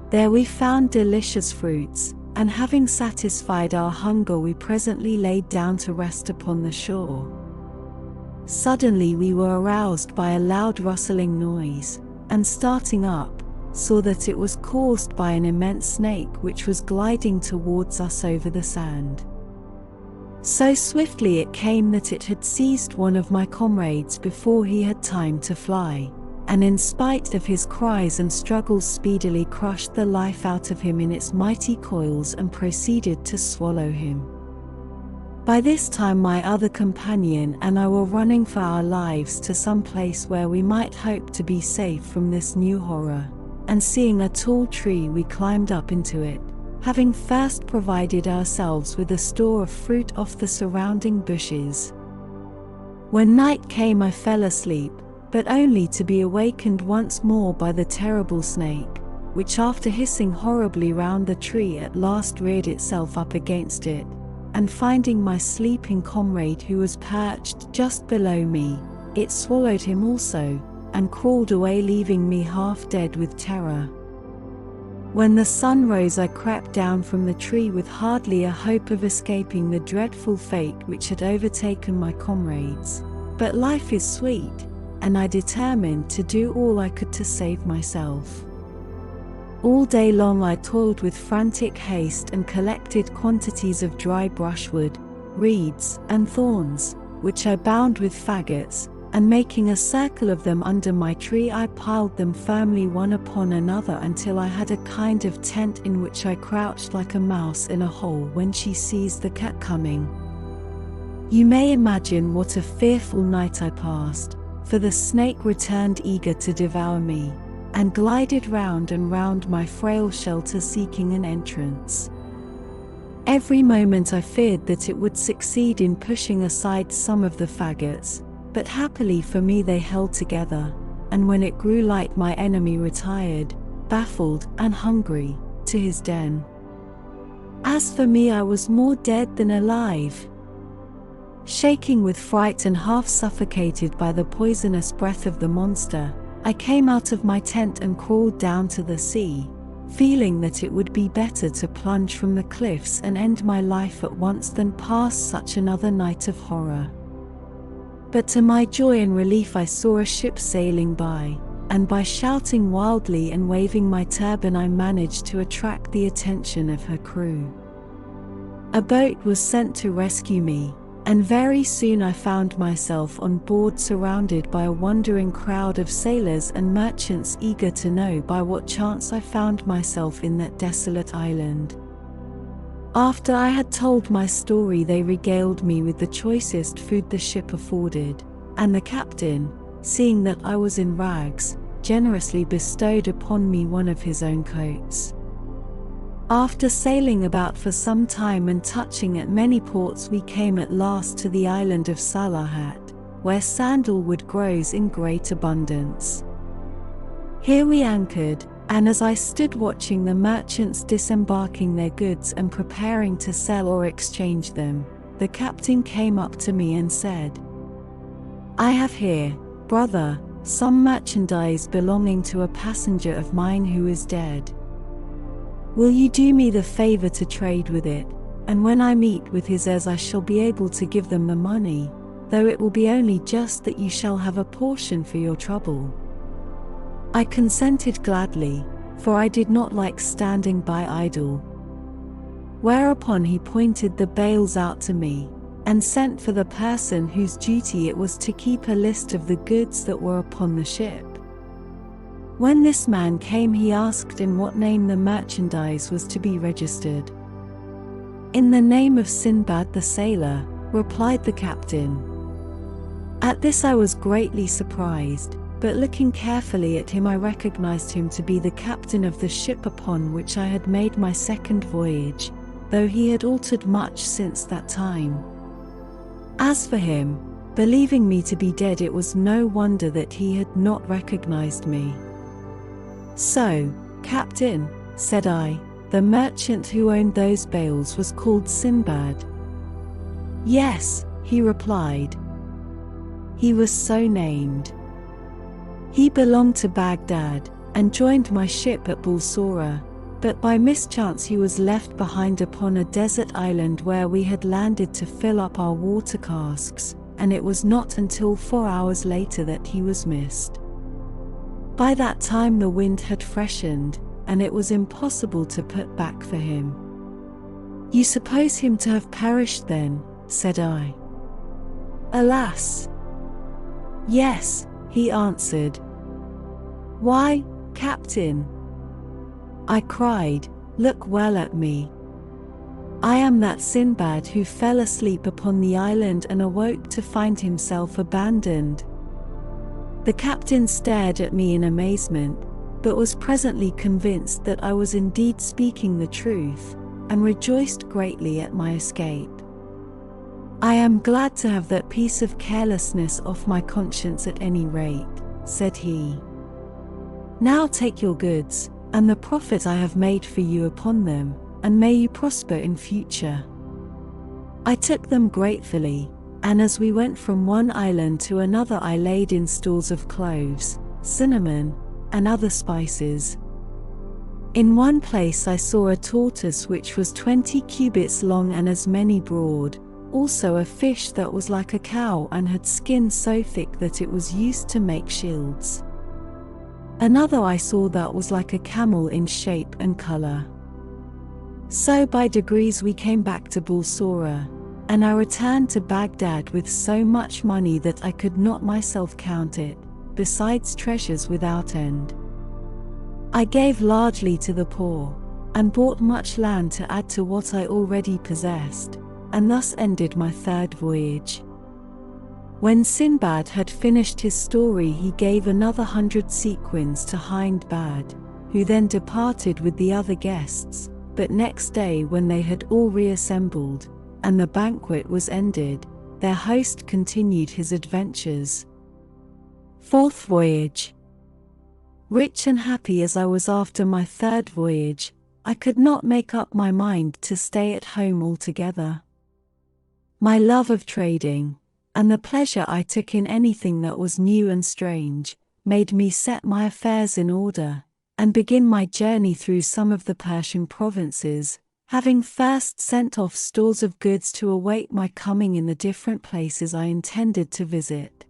There we found delicious fruits, and having satisfied our hunger we presently laid down to rest upon the shore. Suddenly we were aroused by a loud rustling noise, and starting up, saw that it was caused by an immense snake which was gliding towards us over the sand. So swiftly it came that it had seized one of my comrades before he had time to fly, and in spite of his cries and struggles speedily crushed the life out of him in its mighty coils and proceeded to swallow him. By this time my other companion and I were running for our lives to some place where we might hope to be safe from this new horror, and seeing a tall tree we climbed up into it, having first provided ourselves with a store of fruit off the surrounding bushes. When night came I fell asleep, but only to be awakened once more by the terrible snake, which after hissing horribly round the tree at last reared itself up against it, and finding my sleeping comrade who was perched just below me, it swallowed him also, and crawled away leaving me half dead with terror. When the sun rose I crept down from the tree with hardly a hope of escaping the dreadful fate which had overtaken my comrades. But life is sweet, and I determined to do all I could to save myself. All day long I toiled with frantic haste and collected quantities of dry brushwood, reeds, and thorns, which I bound with faggots, and making a circle of them under my tree I piled them firmly one upon another until I had a kind of tent in which I crouched like a mouse in a hole when she sees the cat coming. You may imagine what a fearful night I passed, for the snake returned eager to devour me, and glided round and round my frail shelter seeking an entrance. Every moment I feared that it would succeed in pushing aside some of the faggots, but happily for me they held together, and when it grew light my enemy retired, baffled and hungry, to his den. As for me I was more dead than alive. Shaking with fright and half suffocated by the poisonous breath of the monster, I came out of my tent and crawled down to the sea, feeling that it would be better to plunge from the cliffs and end my life at once than pass such another night of horror. But to my joy and relief I saw a ship sailing by, and by shouting wildly and waving my turban I managed to attract the attention of her crew. A boat was sent to rescue me, and very soon I found myself on board surrounded by a wondering crowd of sailors and merchants eager to know by what chance I found myself in that desolate island. After I had told my story they regaled me with the choicest food the ship afforded, and the captain, seeing that I was in rags, generously bestowed upon me one of his own coats. After sailing about for some time and touching at many ports we came at last to the island of Salahat, where sandalwood grows in great abundance. Here we anchored, and as I stood watching the merchants disembarking their goods and preparing to sell or exchange them, the captain came up to me and said, "I have here, brother, some merchandise belonging to a passenger of mine who is dead. Will you do me the favor to trade with it, and when I meet with his heirs I shall be able to give them the money, though it will be only just that you shall have a portion for your trouble." I consented gladly, for I did not like standing by idle. Whereupon he pointed the bales out to me, and sent for the person whose duty it was to keep a list of the goods that were upon the ship. When this man came he asked in what name the merchandise was to be registered. "In the name of Sinbad the sailor," replied the captain. At this I was greatly surprised, but looking carefully at him I recognized him to be the captain of the ship upon which I had made my second voyage, though he had altered much since that time. As for him, believing me to be dead it was no wonder that he had not recognized me. "So, Captain," said I, "the merchant who owned those bales was called Sinbad?" "Yes," he replied. "He was so named. He belonged to Baghdad, and joined my ship at Bulsora, but by mischance he was left behind upon a desert island where we had landed to fill up our water casks, and it was not until 4 hours later that he was missed. By that time the wind had freshened, and it was impossible to put back for him." "You suppose him to have perished then?" said I. "Alas! Yes," he answered. "Why, Captain," I cried, "look well at me. I am that Sinbad who fell asleep upon the island and awoke to find himself abandoned." The captain stared at me in amazement, but was presently convinced that I was indeed speaking the truth, and rejoiced greatly at my escape. "I am glad to have that piece of carelessness off my conscience at any rate," said he. "Now take your goods, and the profit I have made for you upon them, and may you prosper in future." I took them gratefully, and as we went from one island to another I laid in stores of cloves, cinnamon, and other spices. In one place I saw a tortoise which was 20 cubits long and as many broad, also a fish that was like a cow and had skin so thick that it was used to make shields. Another I saw that was like a camel in shape and color. So by degrees we came back to Bulsora, and I returned to Baghdad with so much money that I could not myself count it, besides treasures without end. I gave largely to the poor, and bought much land to add to what I already possessed, and thus ended my third voyage. When Sinbad had finished his story he gave another 100 sequins to Hindbad, who then departed with the other guests, but next day when they had all reassembled, and the banquet was ended, their host continued his adventures. Fourth voyage. Rich and happy as I was after my third voyage, I could not make up my mind to stay at home altogether. My love of trading, and the pleasure I took in anything that was new and strange, made me set my affairs in order, and begin my journey through some of the Persian provinces, having first sent off stores of goods to await my coming in the different places I intended to visit.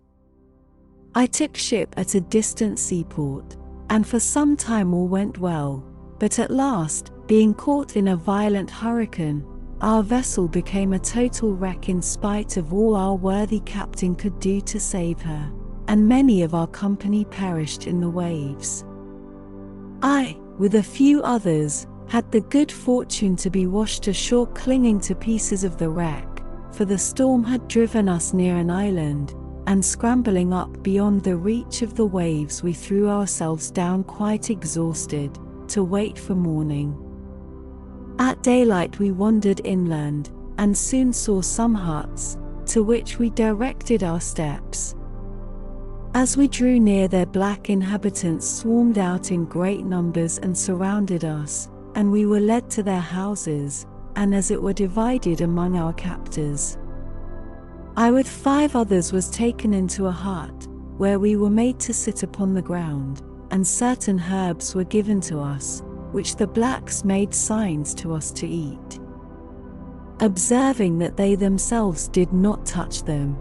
I took ship at a distant seaport, and for some time all went well, but at last, being caught in a violent hurricane, our vessel became a total wreck in spite of all our worthy captain could do to save her, and many of our company perished in the waves. I, with a few others, had the good fortune to be washed ashore clinging to pieces of the wreck, for the storm had driven us near an island, and scrambling up beyond the reach of the waves we threw ourselves down quite exhausted, to wait for morning. At daylight we wandered inland, and soon saw some huts, to which we directed our steps. As we drew near, their black inhabitants swarmed out in great numbers and surrounded us, and we were led to their houses, and as it were divided among our captors. I with 5 others was taken into a hut, where we were made to sit upon the ground, and certain herbs were given to us, which the blacks made signs to us to eat, observing that they themselves did not touch them.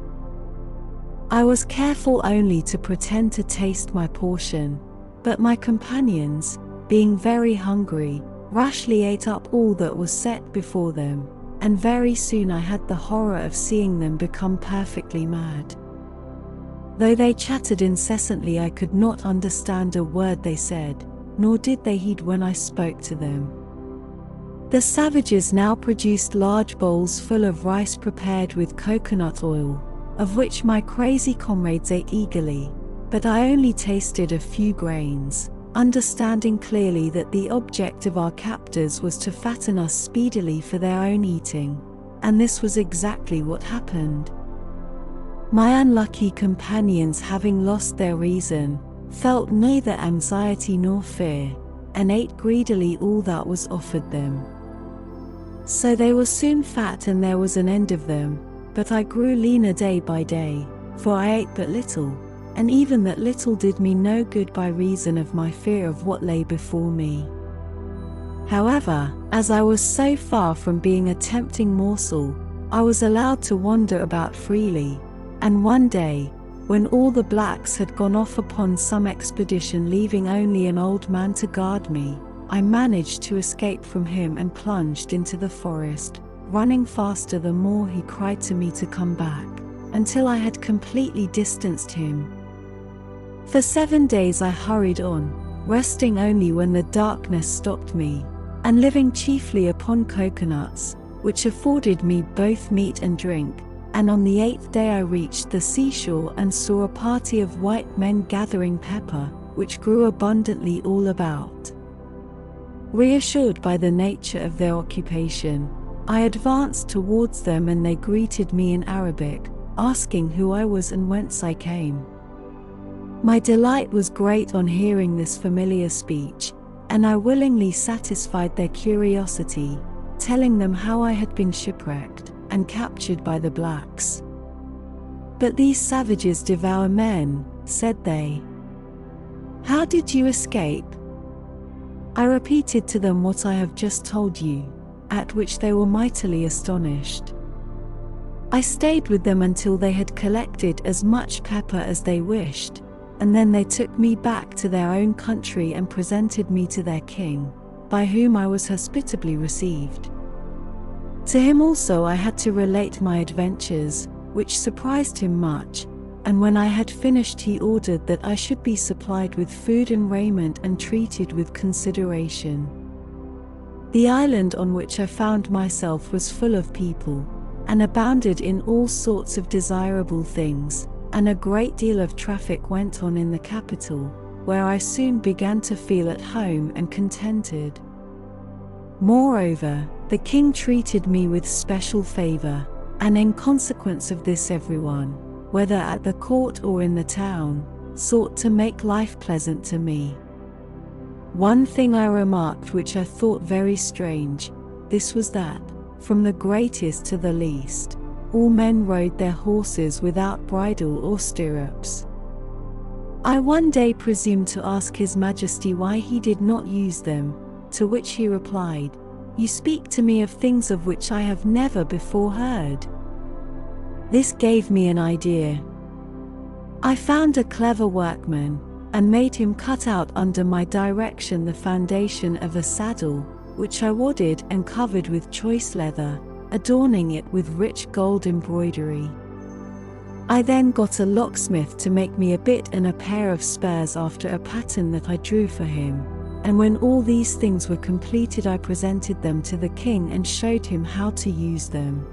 I was careful only to pretend to taste my portion, but my companions, being very hungry, rashly ate up all that was set before them, and very soon I had the horror of seeing them become perfectly mad. Though they chattered incessantly, I could not understand a word they said, nor did they heed when I spoke to them. The savages now produced large bowls full of rice prepared with coconut oil, of which my crazy comrades ate eagerly, but I only tasted a few grains, understanding clearly that the object of our captors was to fatten us speedily for their own eating, and this was exactly what happened. My unlucky companions, having lost their reason, felt neither anxiety nor fear, and ate greedily all that was offered them. So they were soon fat and there was an end of them, but I grew leaner day by day, for I ate but little, and even that little did me no good by reason of my fear of what lay before me. However, as I was so far from being a tempting morsel, I was allowed to wander about freely, and one day, when all the blacks had gone off upon some expedition leaving only an old man to guard me, I managed to escape from him and plunged into the forest, running faster the more he cried to me to come back, until I had completely distanced him. For 7 days I hurried on, resting only when the darkness stopped me, and living chiefly upon coconuts, which afforded me both meat and drink, and on the 8th day I reached the seashore and saw a party of white men gathering pepper, which grew abundantly all about. Reassured by the nature of their occupation, I advanced towards them and they greeted me in Arabic, asking who I was and whence I came. My delight was great on hearing this familiar speech, and I willingly satisfied their curiosity, telling them how I had been shipwrecked and captured by the blacks. "But these savages devour men," said they. "How did you escape?" I repeated to them what I have just told you, at which they were mightily astonished. I stayed with them until they had collected as much pepper as they wished, and then they took me back to their own country and presented me to their king, by whom I was hospitably received. To him also I had to relate my adventures, which surprised him much, and when I had finished he ordered that I should be supplied with food and raiment and treated with consideration. The island on which I found myself was full of people, and abounded in all sorts of desirable things, and a great deal of traffic went on in the capital, where I soon began to feel at home and contented. Moreover, the king treated me with special favor, and in consequence of this everyone, whether at the court or in the town, sought to make life pleasant to me. One thing I remarked which I thought very strange, this was that, from the greatest to the least, all men rode their horses without bridle or stirrups. I one day presumed to ask His Majesty why he did not use them, to which he replied, "You speak to me of things of which I have never before heard." This gave me an idea. I found a clever workman, and made him cut out under my direction the foundation of a saddle, which I wadded and covered with choice leather, adorning it with rich gold embroidery. I then got a locksmith to make me a bit and a pair of spurs after a pattern that I drew for him, and when all these things were completed I presented them to the king and showed him how to use them.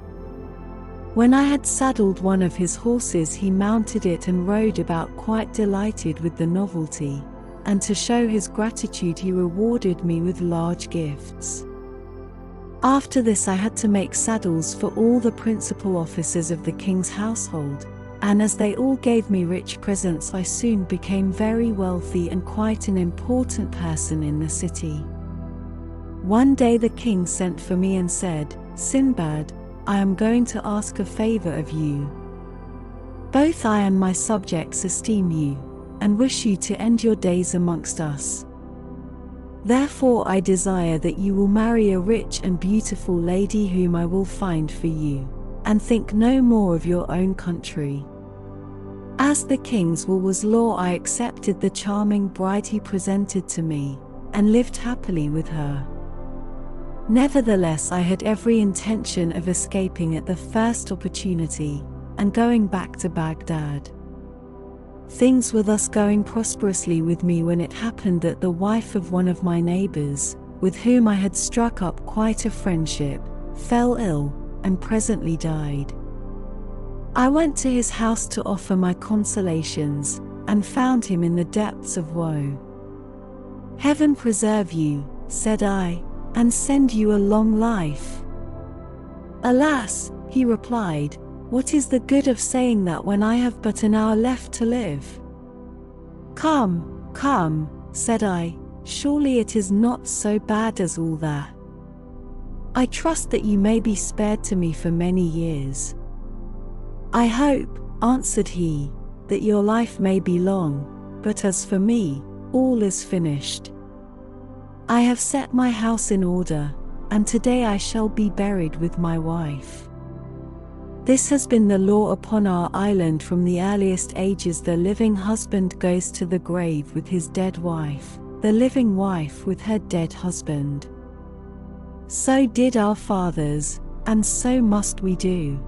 When I had saddled one of his horses he mounted it and rode about quite delighted with the novelty, and to show his gratitude he rewarded me with large gifts. After this I had to make saddles for all the principal officers of the king's household, and as they all gave me rich presents I soon became very wealthy and quite an important person in the city. One day the king sent for me and said, "Sinbad, I am going to ask a favor of you. Both I and my subjects esteem you, and wish you to end your days amongst us. Therefore I desire that you will marry a rich and beautiful lady whom I will find for you, and think no more of your own country." As the king's will was law I accepted the charming bride he presented to me, and lived happily with her. Nevertheless I had every intention of escaping at the first opportunity, and going back to Baghdad. Things were thus going prosperously with me when it happened that the wife of one of my neighbors, with whom I had struck up quite a friendship, fell ill, and presently died. I went to his house to offer my consolations, and found him in the depths of woe. "Heaven preserve you," said I, "and send you a long life." "Alas," he replied, "what is the good of saying that when I have but an hour left to live?" "Come, come," said I, "surely it is not so bad as all that. I trust that you may be spared to me for many years." "I hope," answered he, "that your life may be long, but as for me, all is finished. I have set my house in order, and today I shall be buried with my wife. This has been the law upon our island from the earliest ages. The living husband goes to the grave with his dead wife, the living wife with her dead husband. So did our fathers, and so must we do.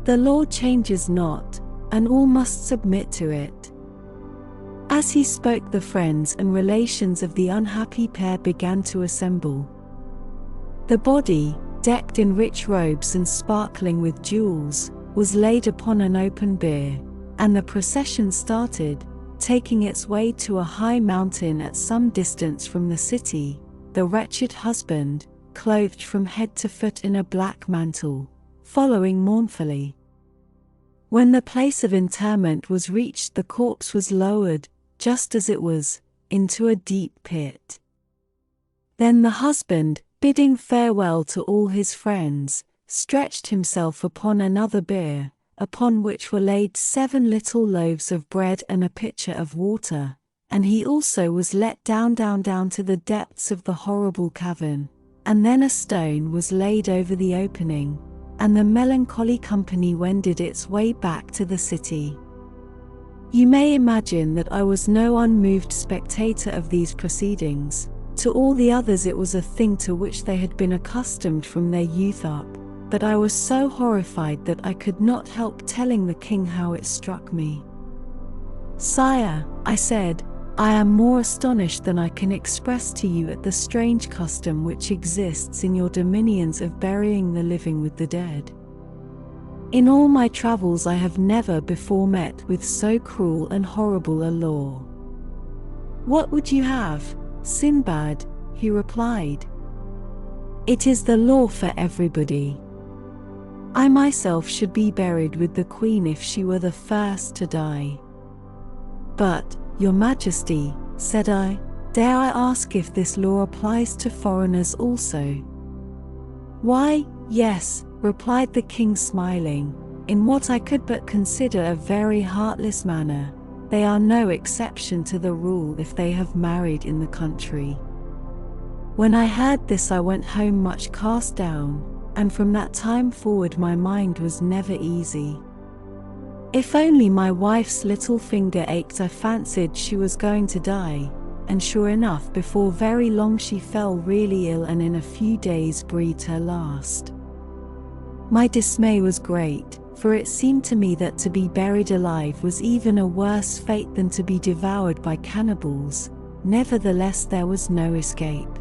The law changes not, and all must submit to it." As he spoke the friends and relations of the unhappy pair began to assemble. The body, decked in rich robes and sparkling with jewels, was laid upon an open bier, and the procession started, taking its way to a high mountain at some distance from the city, the wretched husband, clothed from head to foot in a black mantle, following mournfully. When the place of interment was reached, the corpse was lowered, just as it was, into a deep pit. Then the husband, bidding farewell to all his friends, stretched himself upon another bier, upon which were laid 7 little loaves of bread and a pitcher of water, and he also was let down to the depths of the horrible cavern, and then a stone was laid over the opening, and the melancholy company wended its way back to the city. You may imagine that I was no unmoved spectator of these proceedings. To all the others it was a thing to which they had been accustomed from their youth up, but I was so horrified that I could not help telling the king how it struck me. "Sire," I said, "I am more astonished than I can express to you at the strange custom which exists in your dominions of burying the living with the dead. In all my travels I have never before met with so cruel and horrible a law." "What would you have, Sinbad?" he replied. "It is the law for everybody. I myself should be buried with the queen if she were the first to die." "But, Your Majesty," said I, "dare I ask if this law applies to foreigners also?" "Why, yes," replied the king smiling, in what I could but consider a very heartless manner. "They are no exception to the rule if they have married in the country." When I heard this I went home much cast down, and from that time forward my mind was never easy. If only my wife's little finger ached, I fancied she was going to die, and sure enough before very long she fell really ill and in a few days breathed her last. My dismay was great, for it seemed to me that to be buried alive was even a worse fate than to be devoured by cannibals. Nevertheless there was no escape.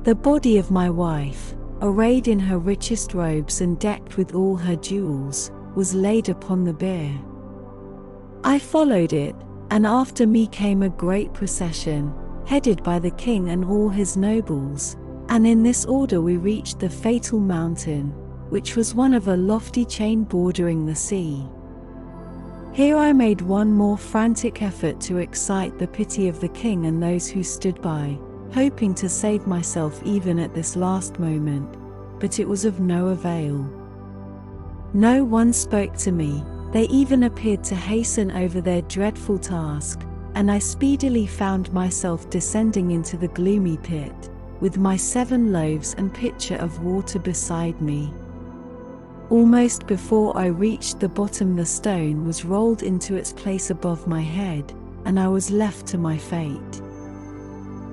The body of my wife, arrayed in her richest robes and decked with all her jewels, was laid upon the bier. I followed it, and after me came a great procession, headed by the king and all his nobles, and in this order we reached the fatal mountain, which was one of a lofty chain bordering the sea. Here I made one more frantic effort to excite the pity of the king and those who stood by, hoping to save myself even at this last moment, but it was of no avail. No one spoke to me, they even appeared to hasten over their dreadful task, and I speedily found myself descending into the gloomy pit, with my 7 loaves and pitcher of water beside me. Almost before I reached the bottom the stone was rolled into its place above my head, and I was left to my fate.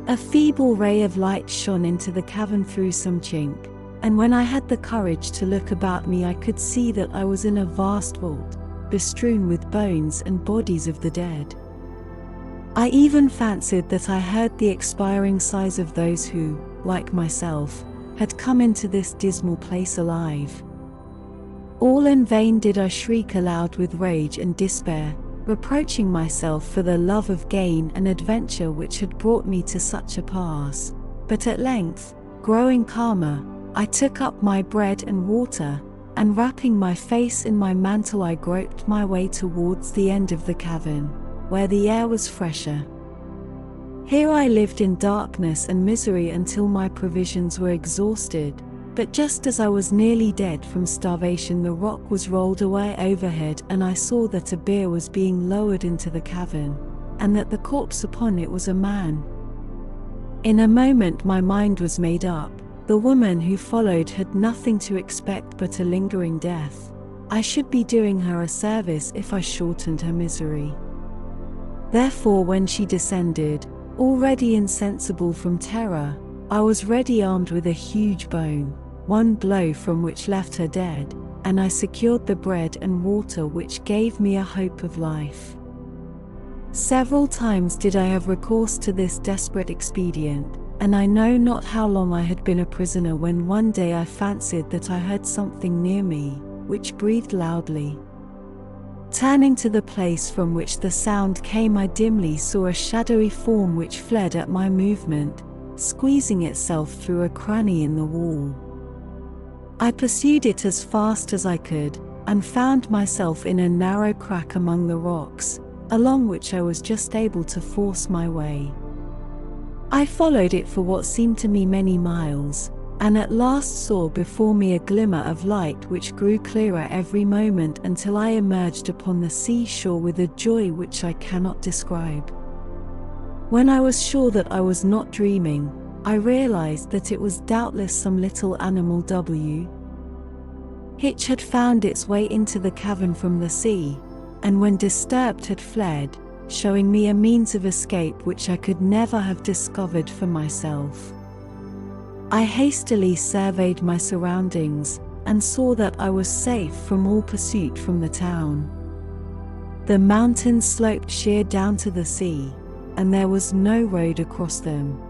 A feeble ray of light shone into the cavern through some chink, and when I had the courage to look about me I could see that I was in a vast vault, bestrewn with bones and bodies of the dead. I even fancied that I heard the expiring sighs of those who, like myself, had come into this dismal place alive. All in vain did I shriek aloud with rage and despair, reproaching myself for the love of gain and adventure which had brought me to such a pass. But at length, growing calmer, I took up my bread and water, and wrapping my face in my mantle I groped my way towards the end of the cavern, where the air was fresher. Here I lived in darkness and misery until my provisions were exhausted, but just as I was nearly dead from starvation the rock was rolled away overhead and I saw that a bier was being lowered into the cavern, and that the corpse upon it was a man. In a moment my mind was made up. The woman who followed had nothing to expect but a lingering death. I should be doing her a service if I shortened her misery. Therefore when she descended, already insensible from terror, I was ready armed with a huge bone, one blow from which left her dead, and I secured the bread and water which gave me a hope of life. Several times did I have recourse to this desperate expedient, and I know not how long I had been a prisoner when one day I fancied that I heard something near me, which breathed loudly. Turning to the place from which the sound came, I dimly saw a shadowy form which fled at my movement, squeezing itself through a cranny in the wall. I pursued it as fast as I could, and found myself in a narrow crack among the rocks, along which I was just able to force my way. I followed it for what seemed to me many miles, and at last saw before me a glimmer of light which grew clearer every moment until I emerged upon the seashore with a joy which I cannot describe. When I was sure that I was not dreaming, I realized that it was doubtless some little animal which had found its way into the cavern from the sea, and when disturbed had fled, showing me a means of escape which I could never have discovered for myself. I hastily surveyed my surroundings, and saw that I was safe from all pursuit from the town. The mountains sloped sheer down to the sea, and there was no road across them.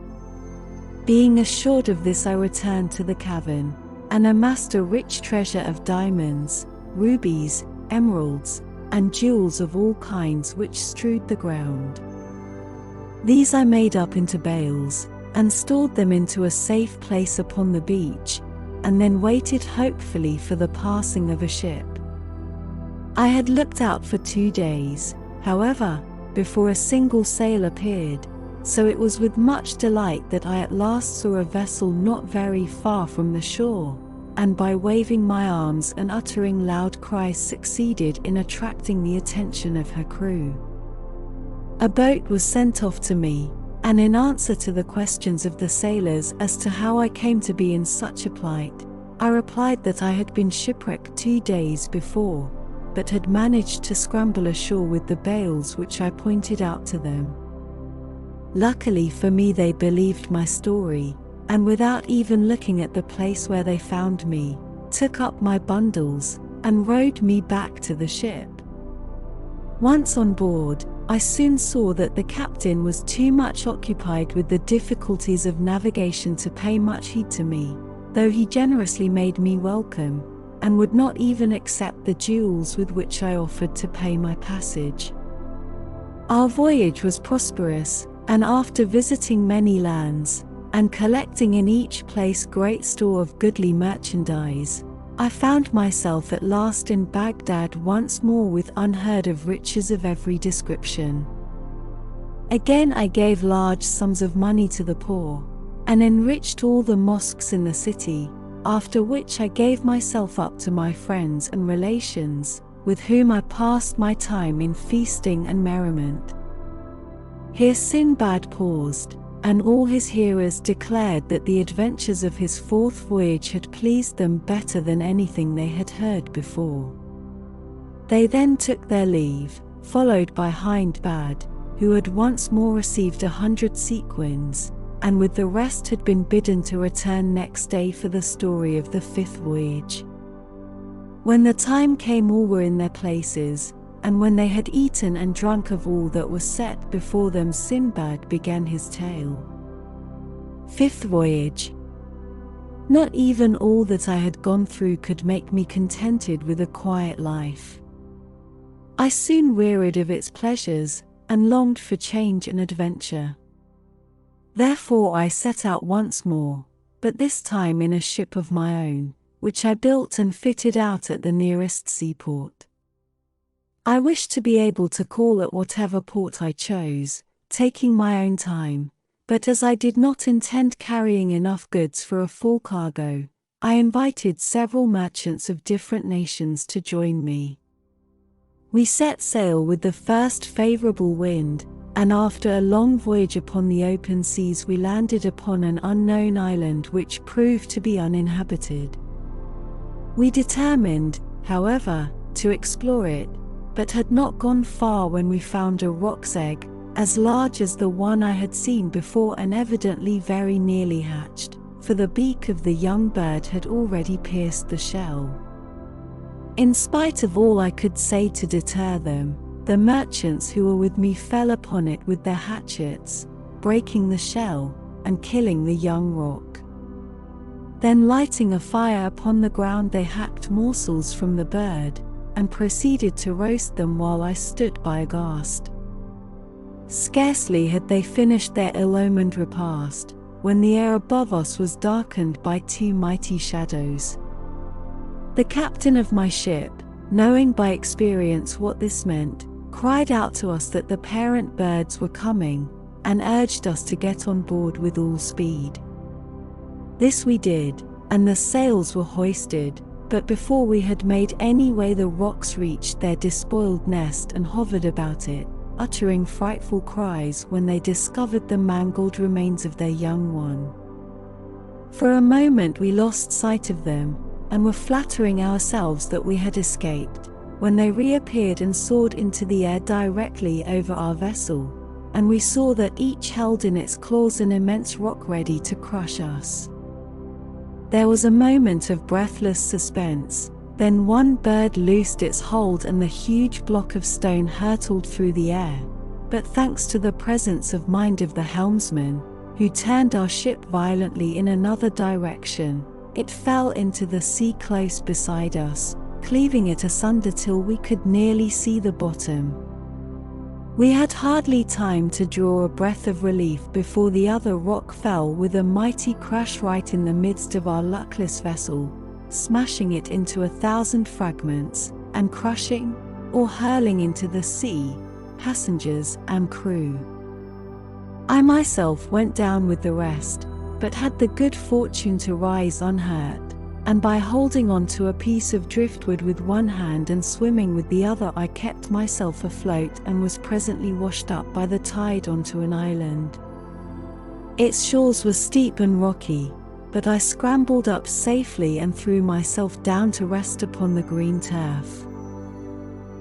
Being assured of this, I returned to the cavern, and amassed a rich treasure of diamonds, rubies, emeralds, and jewels of all kinds which strewed the ground. These I made up into bales, and stored them into a safe place upon the beach, and then waited hopefully for the passing of a ship. I had looked out for 2 days, however, before a single sail appeared, so it was with much delight that I at last saw a vessel not very far from the shore, and by waving my arms and uttering loud cries succeeded in attracting the attention of her crew. A boat was sent off to me, and in answer to the questions of the sailors as to how I came to be in such a plight, I replied that I had been shipwrecked 2 days before, but had managed to scramble ashore with the bales which I pointed out to them. Luckily for me, they believed my story, and without even looking at the place where they found me, took up my bundles, and rowed me back to the ship. Once on board, I soon saw that the captain was too much occupied with the difficulties of navigation to pay much heed to me, though he generously made me welcome, and would not even accept the jewels with which I offered to pay my passage. Our voyage was prosperous, and after visiting many lands, and collecting in each place great store of goodly merchandise, I found myself at last in Baghdad once more with unheard of riches of every description. Again I gave large sums of money to the poor, and enriched all the mosques in the city, after which I gave myself up to my friends and relations, with whom I passed my time in feasting and merriment. Here Sinbad paused, and all his hearers declared that the adventures of his 4th voyage had pleased them better than anything they had heard before. They then took their leave, followed by Hindbad, who had once more received 100 sequins, and with the rest had been bidden to return next day for the story of the 5th voyage. When the time came, all were in their places, and when they had eaten and drunk of all that was set before them, Sinbad began his tale. 5th voyage. Not even all that I had gone through could make me contented with a quiet life. I soon wearied of its pleasures, and longed for change and adventure. Therefore I set out once more, but this time in a ship of my own, which I built and fitted out at the nearest seaport. I wished to be able to call at whatever port I chose, taking my own time, but as I did not intend carrying enough goods for a full cargo, I invited several merchants of different nations to join me. We set sail with the first favorable wind, and after a long voyage upon the open seas we landed upon an unknown island which proved to be uninhabited. We determined, however, to explore it, but had not gone far when we found a roc's egg, as large as the one I had seen before and evidently very nearly hatched, for the beak of the young bird had already pierced the shell. In spite of all I could say to deter them, the merchants who were with me fell upon it with their hatchets, breaking the shell, and killing the young roc. Then lighting a fire upon the ground they hacked morsels from the bird, and proceeded to roast them while I stood by aghast. Scarcely had they finished their ill-omened repast, when the air above us was darkened by two mighty shadows. The captain of my ship, knowing by experience what this meant, cried out to us that the parent birds were coming, and urged us to get on board with all speed. This we did, and the sails were hoisted, but before we had made any way the rocks reached their despoiled nest and hovered about it, uttering frightful cries when they discovered the mangled remains of their young one. For a moment we lost sight of them, and were flattering ourselves that we had escaped, when they reappeared and soared into the air directly over our vessel, and we saw that each held in its claws an immense rock ready to crush us. There was a moment of breathless suspense, then one bird loosed its hold and the huge block of stone hurtled through the air, but thanks to the presence of mind of the helmsman, who turned our ship violently in another direction, it fell into the sea close beside us, cleaving it asunder till we could nearly see the bottom. We had hardly time to draw a breath of relief before the other rock fell with a mighty crash right in the midst of our luckless vessel, smashing it into 1,000 fragments, and crushing, or hurling into the sea, passengers and crew. I myself went down with the rest, but had the good fortune to rise unhurt, and by holding on to a piece of driftwood with one hand and swimming with the other I kept myself afloat and was presently washed up by the tide onto an island. Its shores were steep and rocky, but I scrambled up safely and threw myself down to rest upon the green turf.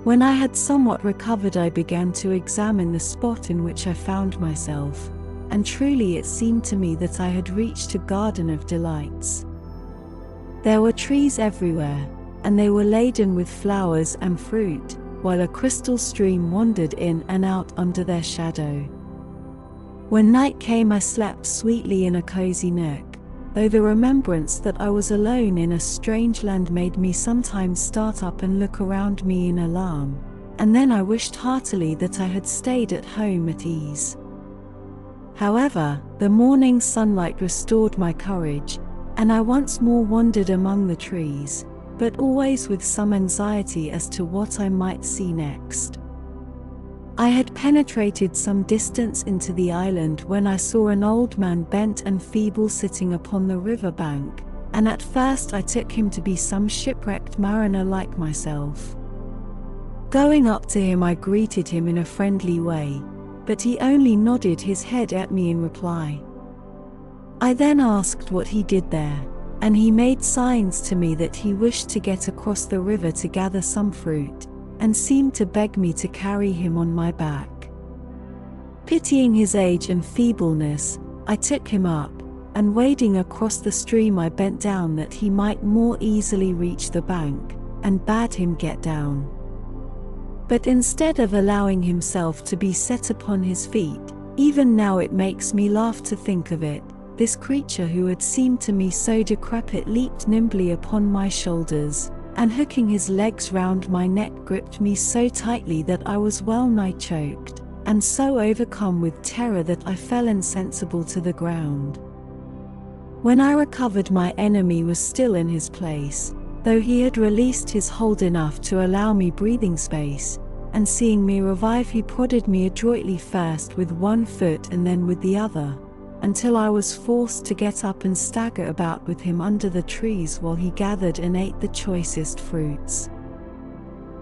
When I had somewhat recovered I began to examine the spot in which I found myself, and truly it seemed to me that I had reached a garden of delights. There were trees everywhere, and they were laden with flowers and fruit, while a crystal stream wandered in and out under their shadow. When night came I slept sweetly in a cozy nook, though the remembrance that I was alone in a strange land made me sometimes start up and look around me in alarm, and then I wished heartily that I had stayed at home at ease. However, the morning sunlight restored my courage, and I once more wandered among the trees, but always with some anxiety as to what I might see next. I had penetrated some distance into the island when I saw an old man bent and feeble sitting upon the river bank, and at first I took him to be some shipwrecked mariner like myself. Going up to him I greeted him in a friendly way, but he only nodded his head at me in reply. I then asked what he did there, and he made signs to me that he wished to get across the river to gather some fruit, and seemed to beg me to carry him on my back. Pitying his age and feebleness, I took him up, and wading across the stream I bent down that he might more easily reach the bank, and bade him get down. But instead of allowing himself to be set upon his feet, even now it makes me laugh to think of it, this creature who had seemed to me so decrepit leaped nimbly upon my shoulders, and hooking his legs round my neck gripped me so tightly that I was well nigh choked, and so overcome with terror that I fell insensible to the ground. When I recovered my enemy was still in his place, though he had released his hold enough to allow me breathing space, and seeing me revive he prodded me adroitly first with one foot and then with the other, until I was forced to get up and stagger about with him under the trees while he gathered and ate the choicest fruits.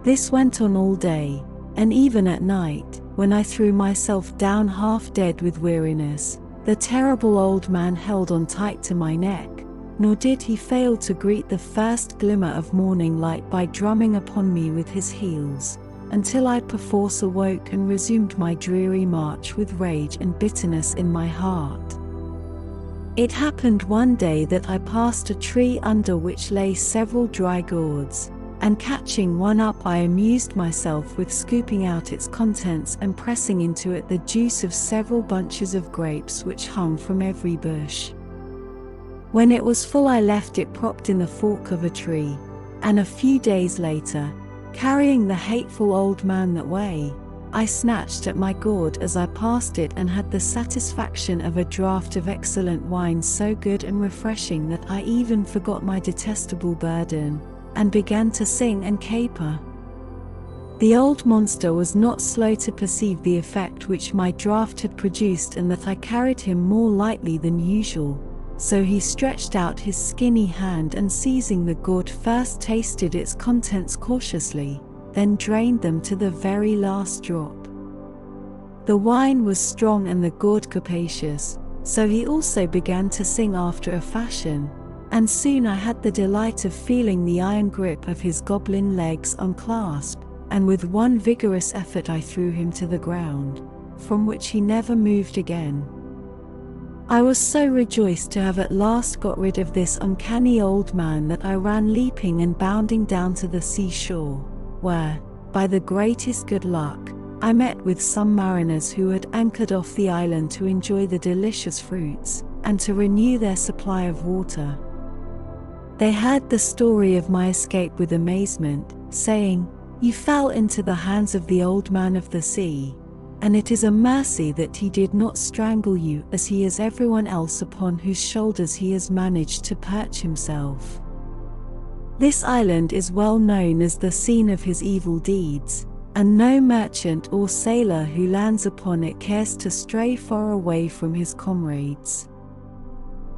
This went on all day, and even at night, when I threw myself down half dead with weariness, the terrible old man held on tight to my neck, nor did he fail to greet the first glimmer of morning light by drumming upon me with his heels, until I perforce awoke and resumed my dreary march with rage and bitterness in my heart. It happened one day that I passed a tree under which lay several dry gourds, and catching one up I amused myself with scooping out its contents and pressing into it the juice of several bunches of grapes which hung from every bush. When it was full I left it propped in the fork of a tree, and a few days later, Carrying the hateful old man that way, I snatched at my gourd as I passed it and had the satisfaction of a draught of excellent wine so good and refreshing that I even forgot my detestable burden, and began to sing and caper. The old monster was not slow to perceive the effect which my draught had produced and that I carried him more lightly than usual, so he stretched out his skinny hand and seizing the gourd first tasted its contents cautiously, then drained them to the very last drop. The wine was strong and the gourd capacious, so he also began to sing after a fashion, and soon I had the delight of feeling the iron grip of his goblin legs unclasp, and with one vigorous effort I threw him to the ground, from which he never moved again. I was so rejoiced to have at last got rid of this uncanny old man that I ran leaping and bounding down to the seashore, where, by the greatest good luck, I met with some mariners who had anchored off the island to enjoy the delicious fruits, and to renew their supply of water. They heard the story of my escape with amazement, saying, "You fell into the hands of the old man of the sea, and it is a mercy that he did not strangle you as he is everyone else upon whose shoulders he has managed to perch himself. This island is well known as the scene of his evil deeds, and no merchant or sailor who lands upon it cares to stray far away from his comrades."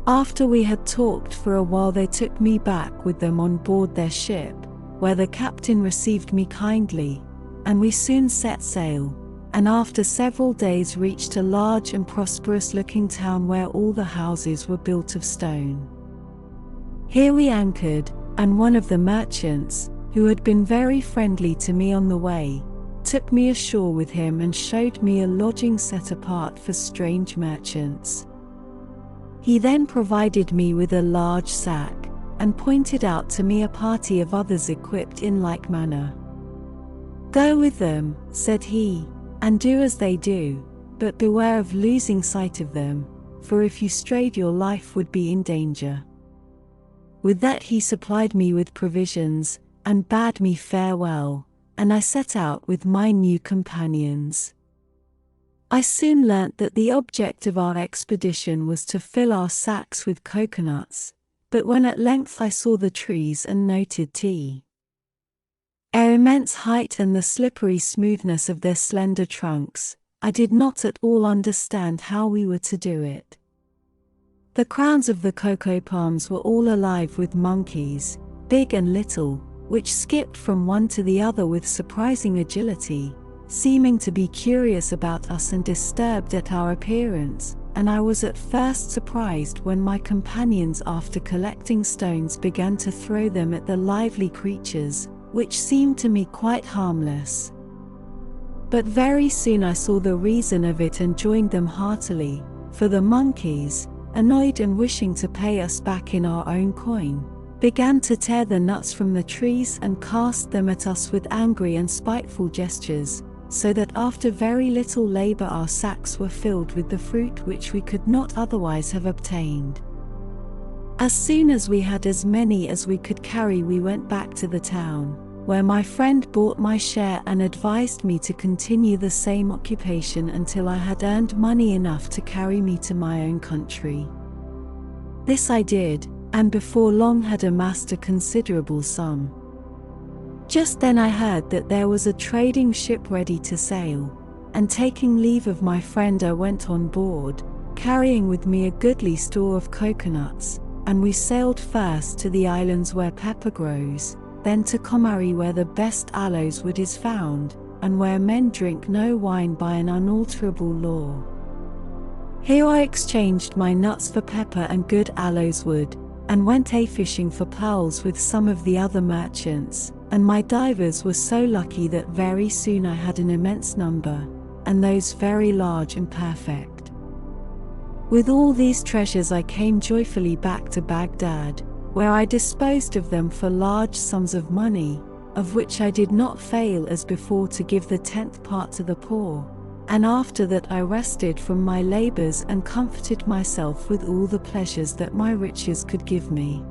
After we had talked for a while, they took me back with them on board their ship, where the captain received me kindly, and we soon set sail, and after several days reached a large and prosperous-looking town where all the houses were built of stone. Here we anchored, and one of the merchants, who had been very friendly to me on the way, took me ashore with him and showed me a lodging set apart for strange merchants. He then provided me with a large sack, and pointed out to me a party of others equipped in like manner. "Go with them," said he, "and do as they do, but beware of losing sight of them, for if you strayed your life would be in danger." With that he supplied me with provisions, and bade me farewell, and I set out with my new companions. I soon learnt that the object of our expedition was to fill our sacks with coconuts, but when at length I saw the trees and noted their immense height and the slippery smoothness of their slender trunks, I did not at all understand how we were to do it. The crowns of the cocoa palms were all alive with monkeys, big and little, which skipped from one to the other with surprising agility, seeming to be curious about us and disturbed at our appearance, and I was at first surprised when my companions, after collecting stones, began to throw them at the lively creatures, which seemed to me quite harmless. But very soon I saw the reason of it and joined them heartily, for the monkeys, annoyed and wishing to pay us back in our own coin, began to tear the nuts from the trees and cast them at us with angry and spiteful gestures, so that after very little labor our sacks were filled with the fruit which we could not otherwise have obtained. As soon as we had as many as we could carry, we went back to the town, where my friend bought my share and advised me to continue the same occupation until I had earned money enough to carry me to my own country. This I did, and before long had amassed a considerable sum. Just then I heard that there was a trading ship ready to sail, and taking leave of my friend I went on board, carrying with me a goodly store of coconuts, and we sailed first to the islands where pepper grows, then to Comari where the best aloes wood is found, and where men drink no wine by an unalterable law. Here I exchanged my nuts for pepper and good aloes wood, and went a-fishing for pearls with some of the other merchants, and my divers were so lucky that very soon I had an immense number, and those very large and perfect. With all these treasures I came joyfully back to Baghdad, where I disposed of them for large sums of money, of which I did not fail as before to give the 10th part to the poor, and after that I rested from my labors and comforted myself with all the pleasures that my riches could give me.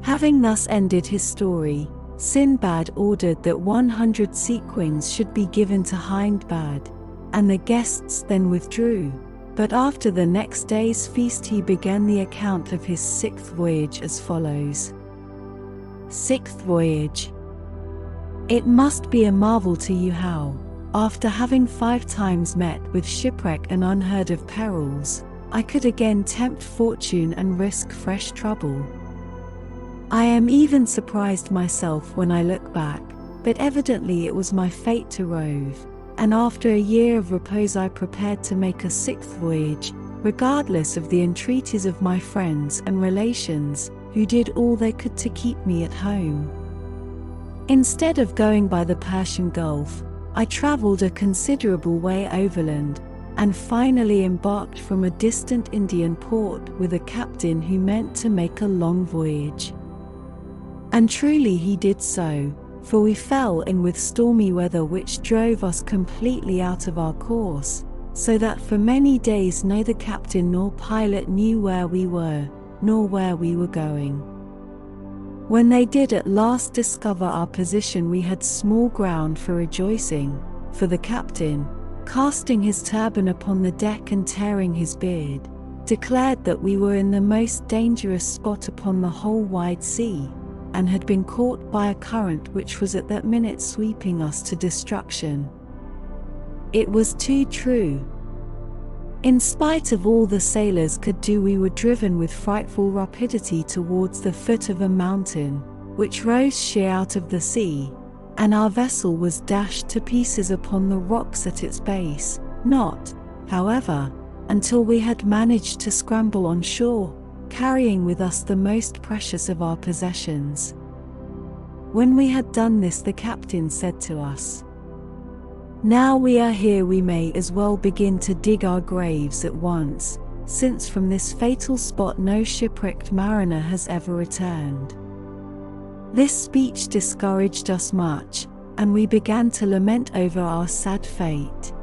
Having thus ended his story, Sinbad ordered that 100 sequins should be given to Hindbad, and the guests then withdrew. But after the next day's feast he began the account of his sixth voyage as follows. Sixth voyage. It must be a marvel to you how, after having 5 times met with shipwreck and unheard of perils, I could again tempt fortune and risk fresh trouble. I am even surprised myself when I look back, but evidently it was my fate to rove, and after a year of repose I prepared to make a 6th voyage, regardless of the entreaties of my friends and relations, who did all they could to keep me at home. Instead of going by the Persian Gulf, I traveled a considerable way overland, and finally embarked from a distant Indian port with a captain who meant to make a long voyage. And truly he did so, for we fell in with stormy weather which drove us completely out of our course, so that for many days neither captain nor pilot knew where we were, nor where we were going. When they did at last discover our position we had small ground for rejoicing, for the captain, casting his turban upon the deck and tearing his beard, declared that we were in the most dangerous spot upon the whole wide sea, and had been caught by a current which was at that minute sweeping us to destruction. It was too true. In spite of all the sailors could do, we were driven with frightful rapidity towards the foot of a mountain, which rose sheer out of the sea, and our vessel was dashed to pieces upon the rocks at its base, not, however, until we had managed to scramble on shore, carrying with us the most precious of our possessions. When we had done this, the captain said to us, "Now we are here, we may as well begin to dig our graves at once, since from this fatal spot no shipwrecked mariner has ever returned." This speech discouraged us much, and we began to lament over our sad fate.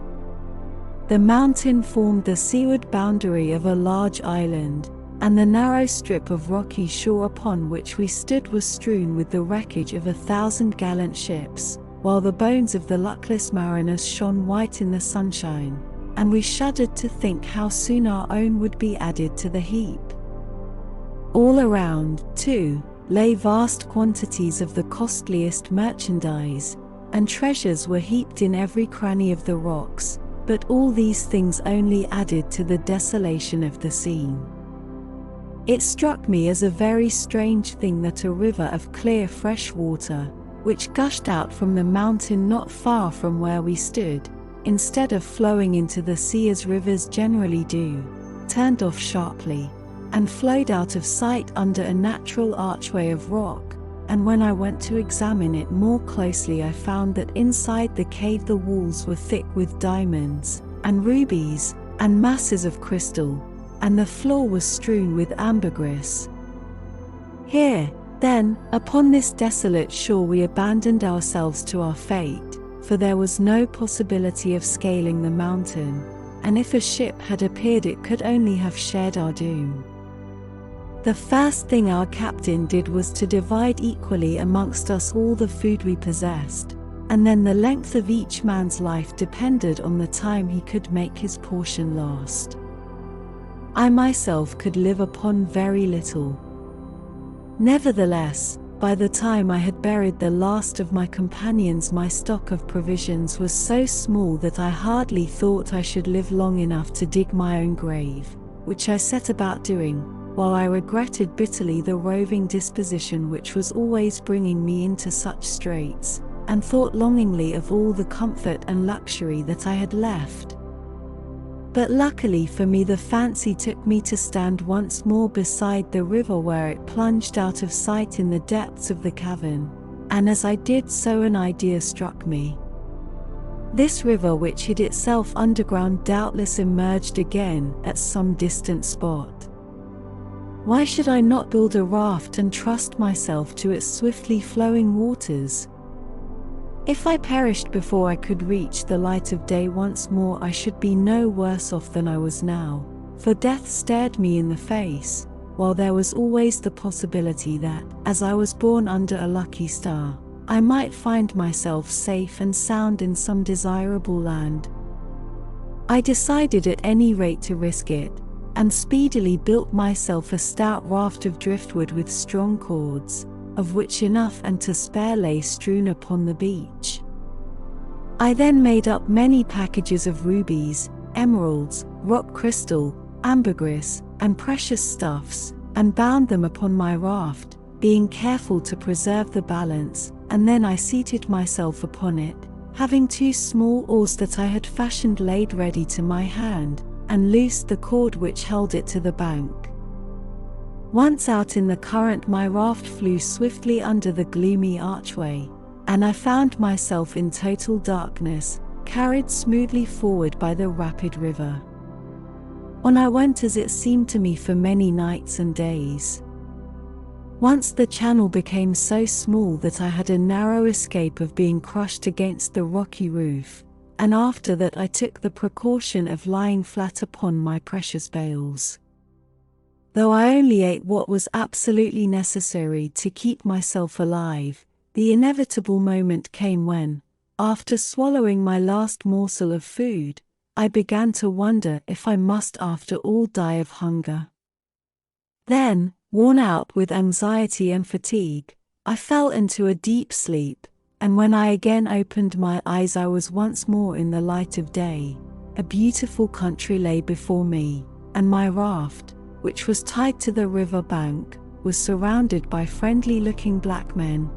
The mountain formed the seaward boundary of a large island, and the narrow strip of rocky shore upon which we stood was strewn with the wreckage of 1,000 gallant ships, while the bones of the luckless mariners shone white in the sunshine, and we shuddered to think how soon our own would be added to the heap. All around, too, lay vast quantities of the costliest merchandise, and treasures were heaped in every cranny of the rocks, but all these things only added to the desolation of the scene. It struck me as a very strange thing that a river of clear fresh water, which gushed out from the mountain not far from where we stood, instead of flowing into the sea as rivers generally do, turned off sharply, and flowed out of sight under a natural archway of rock, and when I went to examine it more closely I found that inside the cave the walls were thick with diamonds, and rubies, and masses of crystal, and the floor was strewn with ambergris. Here, then, upon this desolate shore we abandoned ourselves to our fate, for there was no possibility of scaling the mountain, and if a ship had appeared it could only have shared our doom. The first thing our captain did was to divide equally amongst us all the food we possessed, and then the length of each man's life depended on the time he could make his portion last. I myself could live upon very little. Nevertheless, by the time I had buried the last of my companions my stock of provisions was so small that I hardly thought I should live long enough to dig my own grave, which I set about doing, while I regretted bitterly the roving disposition which was always bringing me into such straits, and thought longingly of all the comfort and luxury that I had left. But luckily for me the fancy took me to stand once more beside the river where it plunged out of sight in the depths of the cavern, and as I did so an idea struck me. This river, which hid itself underground, doubtless emerged again at some distant spot. Why should I not build a raft and trust myself to its swiftly flowing waters? If I perished before I could reach the light of day once more I should be no worse off than I was now, for death stared me in the face, while there was always the possibility that, as I was born under a lucky star, I might find myself safe and sound in some desirable land. I decided at any rate to risk it, and speedily built myself a stout raft of driftwood with strong cords, of which enough and to spare lay strewn upon the beach. I then made up many packages of rubies, emeralds, rock crystal, ambergris, and precious stuffs, and bound them upon my raft, being careful to preserve the balance, and then I seated myself upon it, having 2 small oars that I had fashioned laid ready to my hand, and loosed the cord which held it to the bank. Once out in the current, my raft flew swiftly under the gloomy archway, and I found myself in total darkness, carried smoothly forward by the rapid river. On I went as it seemed to me for many nights and days. Once the channel became so small that I had a narrow escape of being crushed against the rocky roof, and after that I took the precaution of lying flat upon my precious bales. Though I only ate what was absolutely necessary to keep myself alive, the inevitable moment came when, after swallowing my last morsel of food, I began to wonder if I must after all die of hunger. Then, worn out with anxiety and fatigue, I fell into a deep sleep, and when I again opened my eyes I was once more in the light of day. A beautiful country lay before me, and my raft, which was tied to the river bank, was surrounded by friendly-looking black men.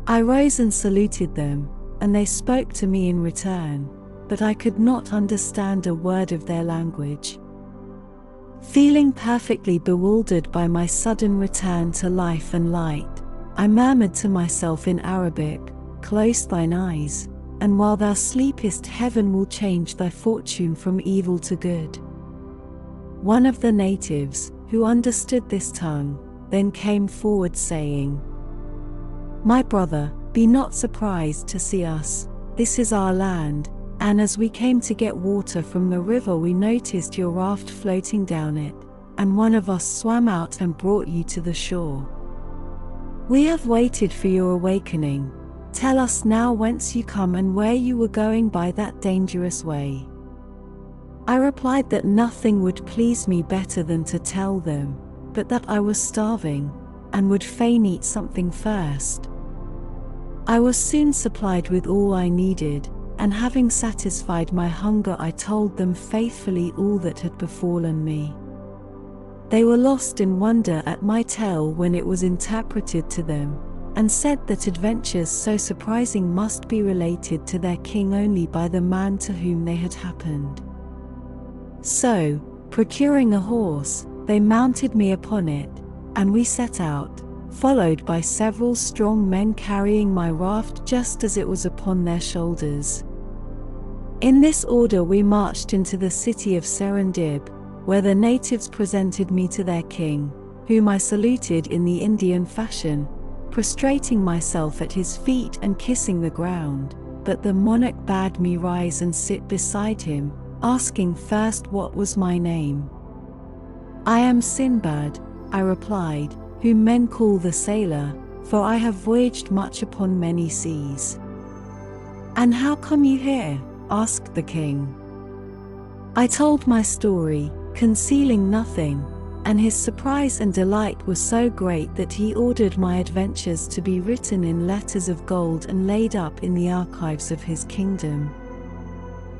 I rose and saluted them, and they spoke to me in return, but I could not understand a word of their language. Feeling perfectly bewildered by my sudden return to life and light, I murmured to myself in Arabic, "Close thine eyes, and while thou sleepest heaven will change thy fortune from evil to good." One of the natives, who understood this tongue, then came forward saying, "My brother, be not surprised to see us. This is our land, and as we came to get water from the river we noticed your raft floating down it, and one of us swam out and brought you to the shore. We have waited for your awakening. Tell us now whence you come and where you were going by that dangerous way." I replied that nothing would please me better than to tell them, but that I was starving, and would fain eat something first. I was soon supplied with all I needed, and having satisfied my hunger I told them faithfully all that had befallen me. They were lost in wonder at my tale when it was interpreted to them, and said that adventures so surprising must be related to their king only by the man to whom they had happened. So, procuring a horse, they mounted me upon it, and we set out, followed by several strong men carrying my raft just as it was upon their shoulders. In this order we marched into the city of Serendib, where the natives presented me to their king, whom I saluted in the Indian fashion, prostrating myself at his feet and kissing the ground, but the monarch bade me rise and sit beside him, asking first what was my name. "I am Sinbad," I replied, "whom men call the sailor, for I have voyaged much upon many seas." "And how come you here?" asked the king. I told my story, concealing nothing, and his surprise and delight were so great that he ordered my adventures to be written in letters of gold and laid up in the archives of his kingdom.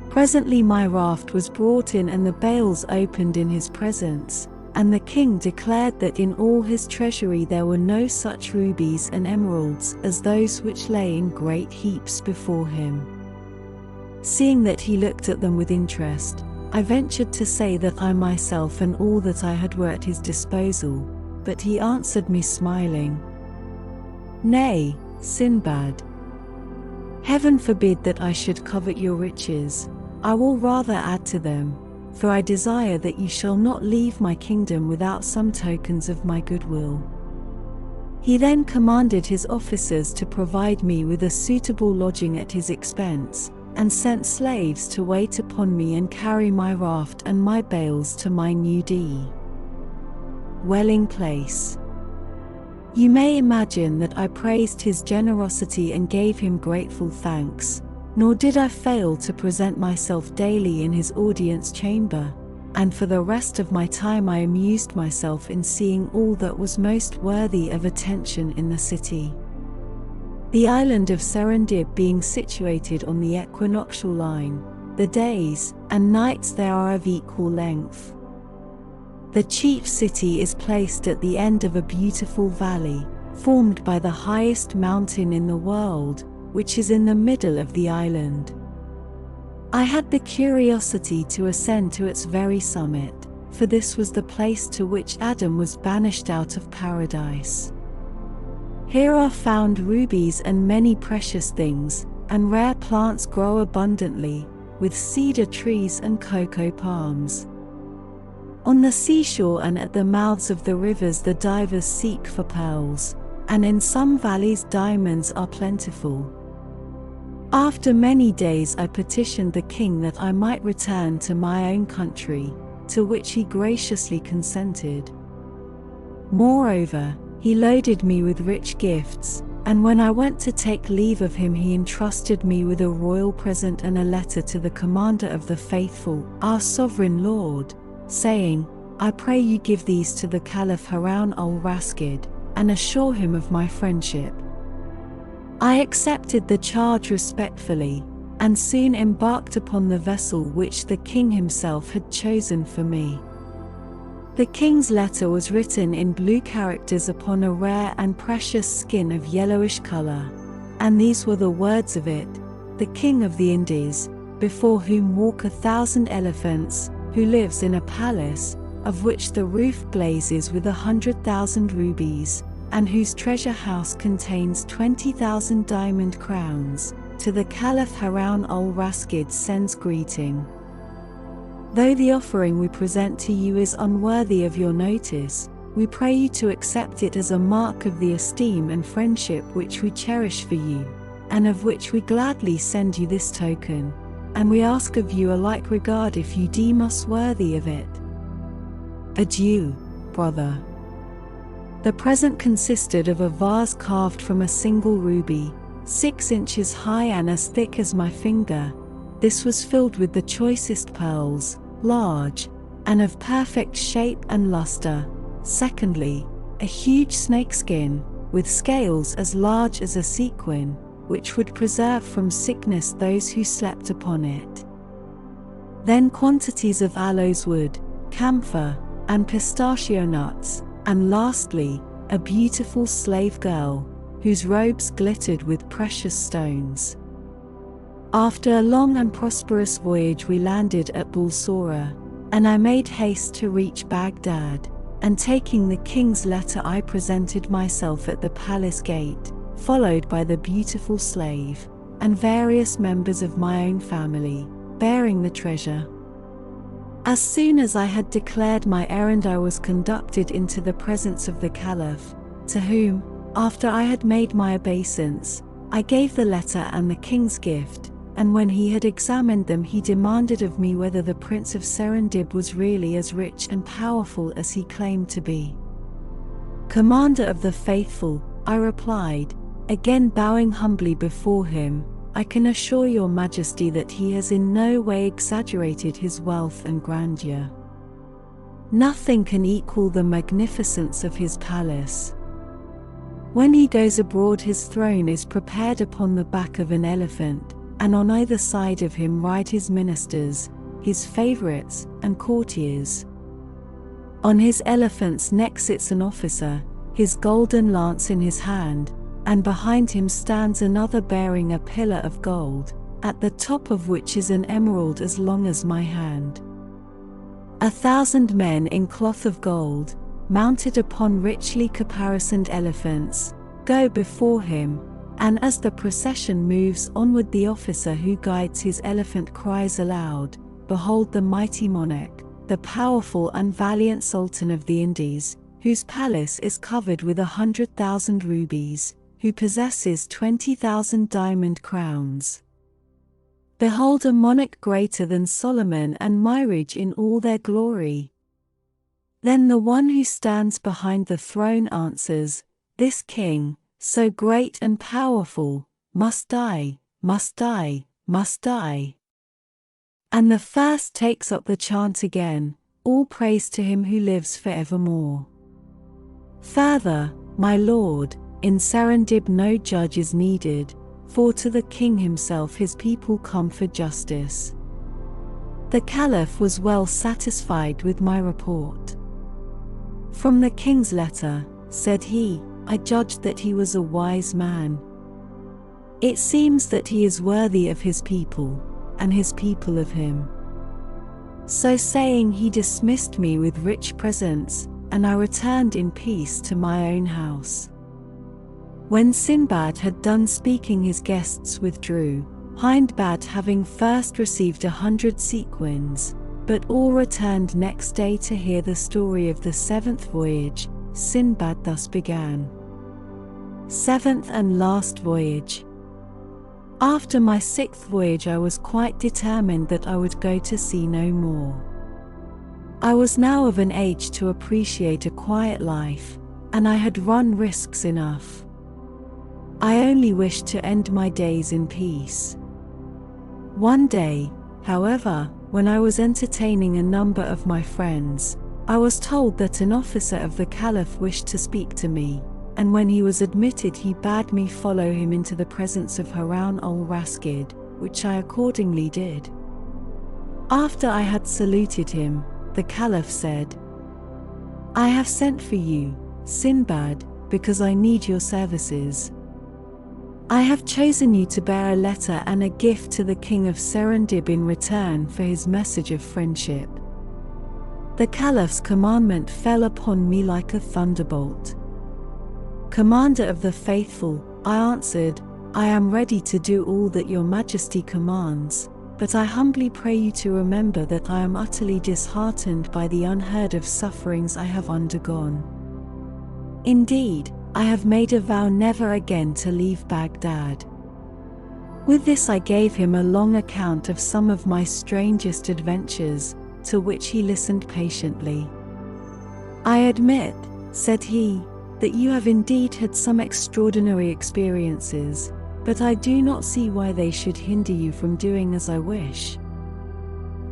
Presently my raft was brought in and the bales opened in his presence, and the king declared that in all his treasury there were no such rubies and emeralds as those which lay in great heaps before him. Seeing that he looked at them with interest, I ventured to say that I myself and all that I had were at his disposal, but he answered me smiling, "Nay, Sinbad. Heaven forbid that I should covet your riches. I will rather add to them, for I desire that you shall not leave my kingdom without some tokens of my goodwill." He then commanded his officers to provide me with a suitable lodging at his expense, and sent slaves to wait upon me and carry my raft and my bales to my new dwelling place. You may imagine that I praised his generosity and gave him grateful thanks, nor did I fail to present myself daily in his audience chamber, and for the rest of my time I amused myself in seeing all that was most worthy of attention in the city. The island of Serendib being situated on the equinoctial line, the days and nights there are of equal length. The chief city is placed at the end of a beautiful valley, formed by the highest mountain in the world, which is in the middle of the island. I had the curiosity to ascend to its very summit, for this was the place to which Adam was banished out of paradise. Here are found rubies and many precious things, and rare plants grow abundantly, with cedar trees and cocoa palms. On the seashore and at the mouths of the rivers the divers seek for pearls, and in some valleys diamonds are plentiful. After many days I petitioned the king that I might return to my own country, to which he graciously consented. Moreover, he loaded me with rich gifts, and when I went to take leave of him he entrusted me with a royal present and a letter to the commander of the faithful, our sovereign lord, saying, I pray you give these to the Caliph Harun al-Rashid, and assure him of my friendship. I accepted the charge respectfully, and soon embarked upon the vessel which the king himself had chosen for me. The king's letter was written in blue characters upon a rare and precious skin of yellowish color, and these were the words of it: the king of the Indies, before whom walk 1,000 elephants, who lives in a palace, of which the roof blazes with 100,000 rubies, and whose treasure house contains 20,000 diamond crowns, to the Caliph Harun al-Rashid sends greeting. Though the offering we present to you is unworthy of your notice, we pray you to accept it as a mark of the esteem and friendship which we cherish for you, and of which we gladly send you this token, and we ask of you a like regard if you deem us worthy of it. Adieu, brother. The present consisted of a vase carved from a single ruby, 6 inches high and as thick as my finger. This was filled with the choicest pearls, large, and of perfect shape and luster. Secondly, a huge snakeskin, with scales as large as a sequin, which would preserve from sickness those who slept upon it. Then quantities of aloes wood, camphor, and pistachio nuts, and lastly, a beautiful slave girl, whose robes glittered with precious stones. After a long and prosperous voyage we landed at Bulsora, and I made haste to reach Baghdad, and taking the king's letter I presented myself at the palace gate, followed by the beautiful slave, and various members of my own family, bearing the treasure. As soon as I had declared my errand I was conducted into the presence of the Caliph, to whom, after I had made my obeisance, I gave the letter and the king's gift, and when he had examined them he demanded of me whether the Prince of Serendib was really as rich and powerful as he claimed to be. Commander of the faithful, I replied, again bowing humbly before him, I can assure your majesty that he has in no way exaggerated his wealth and grandeur. Nothing can equal the magnificence of his palace. When he goes abroad his throne is prepared upon the back of an elephant, and on either side of him ride his ministers, his favorites, and courtiers. On his elephant's neck sits an officer, his golden lance in his hand, and behind him stands another bearing a pillar of gold, at the top of which is an emerald as long as my hand. 1,000 men in cloth of gold, mounted upon richly caparisoned elephants, go before him, and as the procession moves onward the officer who guides his elephant cries aloud, Behold the mighty monarch, the powerful and valiant Sultan of the Indies, whose palace is covered with 100,000 rubies, who possesses 20,000 diamond crowns. Behold a monarch greater than Solomon and Mirage in all their glory. Then the one who stands behind the throne answers, This king, so great and powerful, must die, must die, must die. And the first takes up the chant again, all praise to him who lives forevermore. Further, my lord, in Serendib no judge is needed, for to the king himself his people come for justice. The Caliph was well satisfied with my report. From the king's letter, said he, I judged that he was a wise man. It seems that he is worthy of his people, and his people of him. So saying, he dismissed me with rich presents, and I returned in peace to my own house. When Sinbad had done speaking, his guests withdrew, Hindbad having first received 100 sequins, but all returned next day to hear the story of the 7th voyage. Sinbad thus began. 7th and last voyage. After my 6th voyage I was quite determined that I would go to sea no more. I was now of an age to appreciate a quiet life, and I had run risks enough. I only wished to end my days in peace. One day, however, when I was entertaining a number of my friends, I was told that an officer of the Caliph wished to speak to me, and when he was admitted he bade me follow him into the presence of Harun al-Rashid, which I accordingly did. After I had saluted him, the Caliph said, I have sent for you, Sinbad, because I need your services. I have chosen you to bear a letter and a gift to the king of Serendib in return for his message of friendship. The Caliph's commandment fell upon me like a thunderbolt. Commander of the faithful, I answered, I am ready to do all that your majesty commands, but I humbly pray you to remember that I am utterly disheartened by the unheard of sufferings I have undergone. Indeed, I have made a vow never again to leave Baghdad. With this I gave him a long account of some of my strangest adventures, to which he listened patiently. I admit, said he, that you have indeed had some extraordinary experiences, but I do not see why they should hinder you from doing as I wish.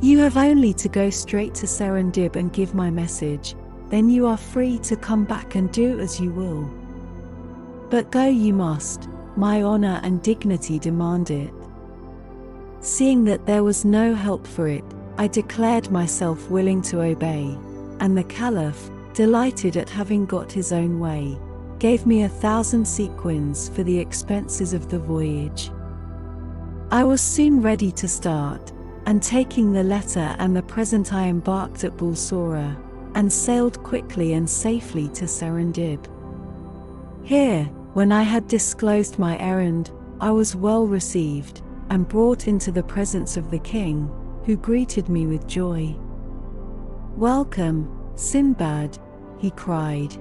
You have only to go straight to Serendib and give my message, then you are free to come back and do as you will. But go you must, my honor and dignity demand it. Seeing that there was no help for it, I declared myself willing to obey, and the Caliph, delighted at having got his own way, gave me 1,000 sequins for the expenses of the voyage. I was soon ready to start, and taking the letter and the present I embarked at Bulsora, and sailed quickly and safely to Serendib. Here, when I had disclosed my errand, I was well received, and brought into the presence of the king, who greeted me with joy. Welcome, Sinbad, he cried.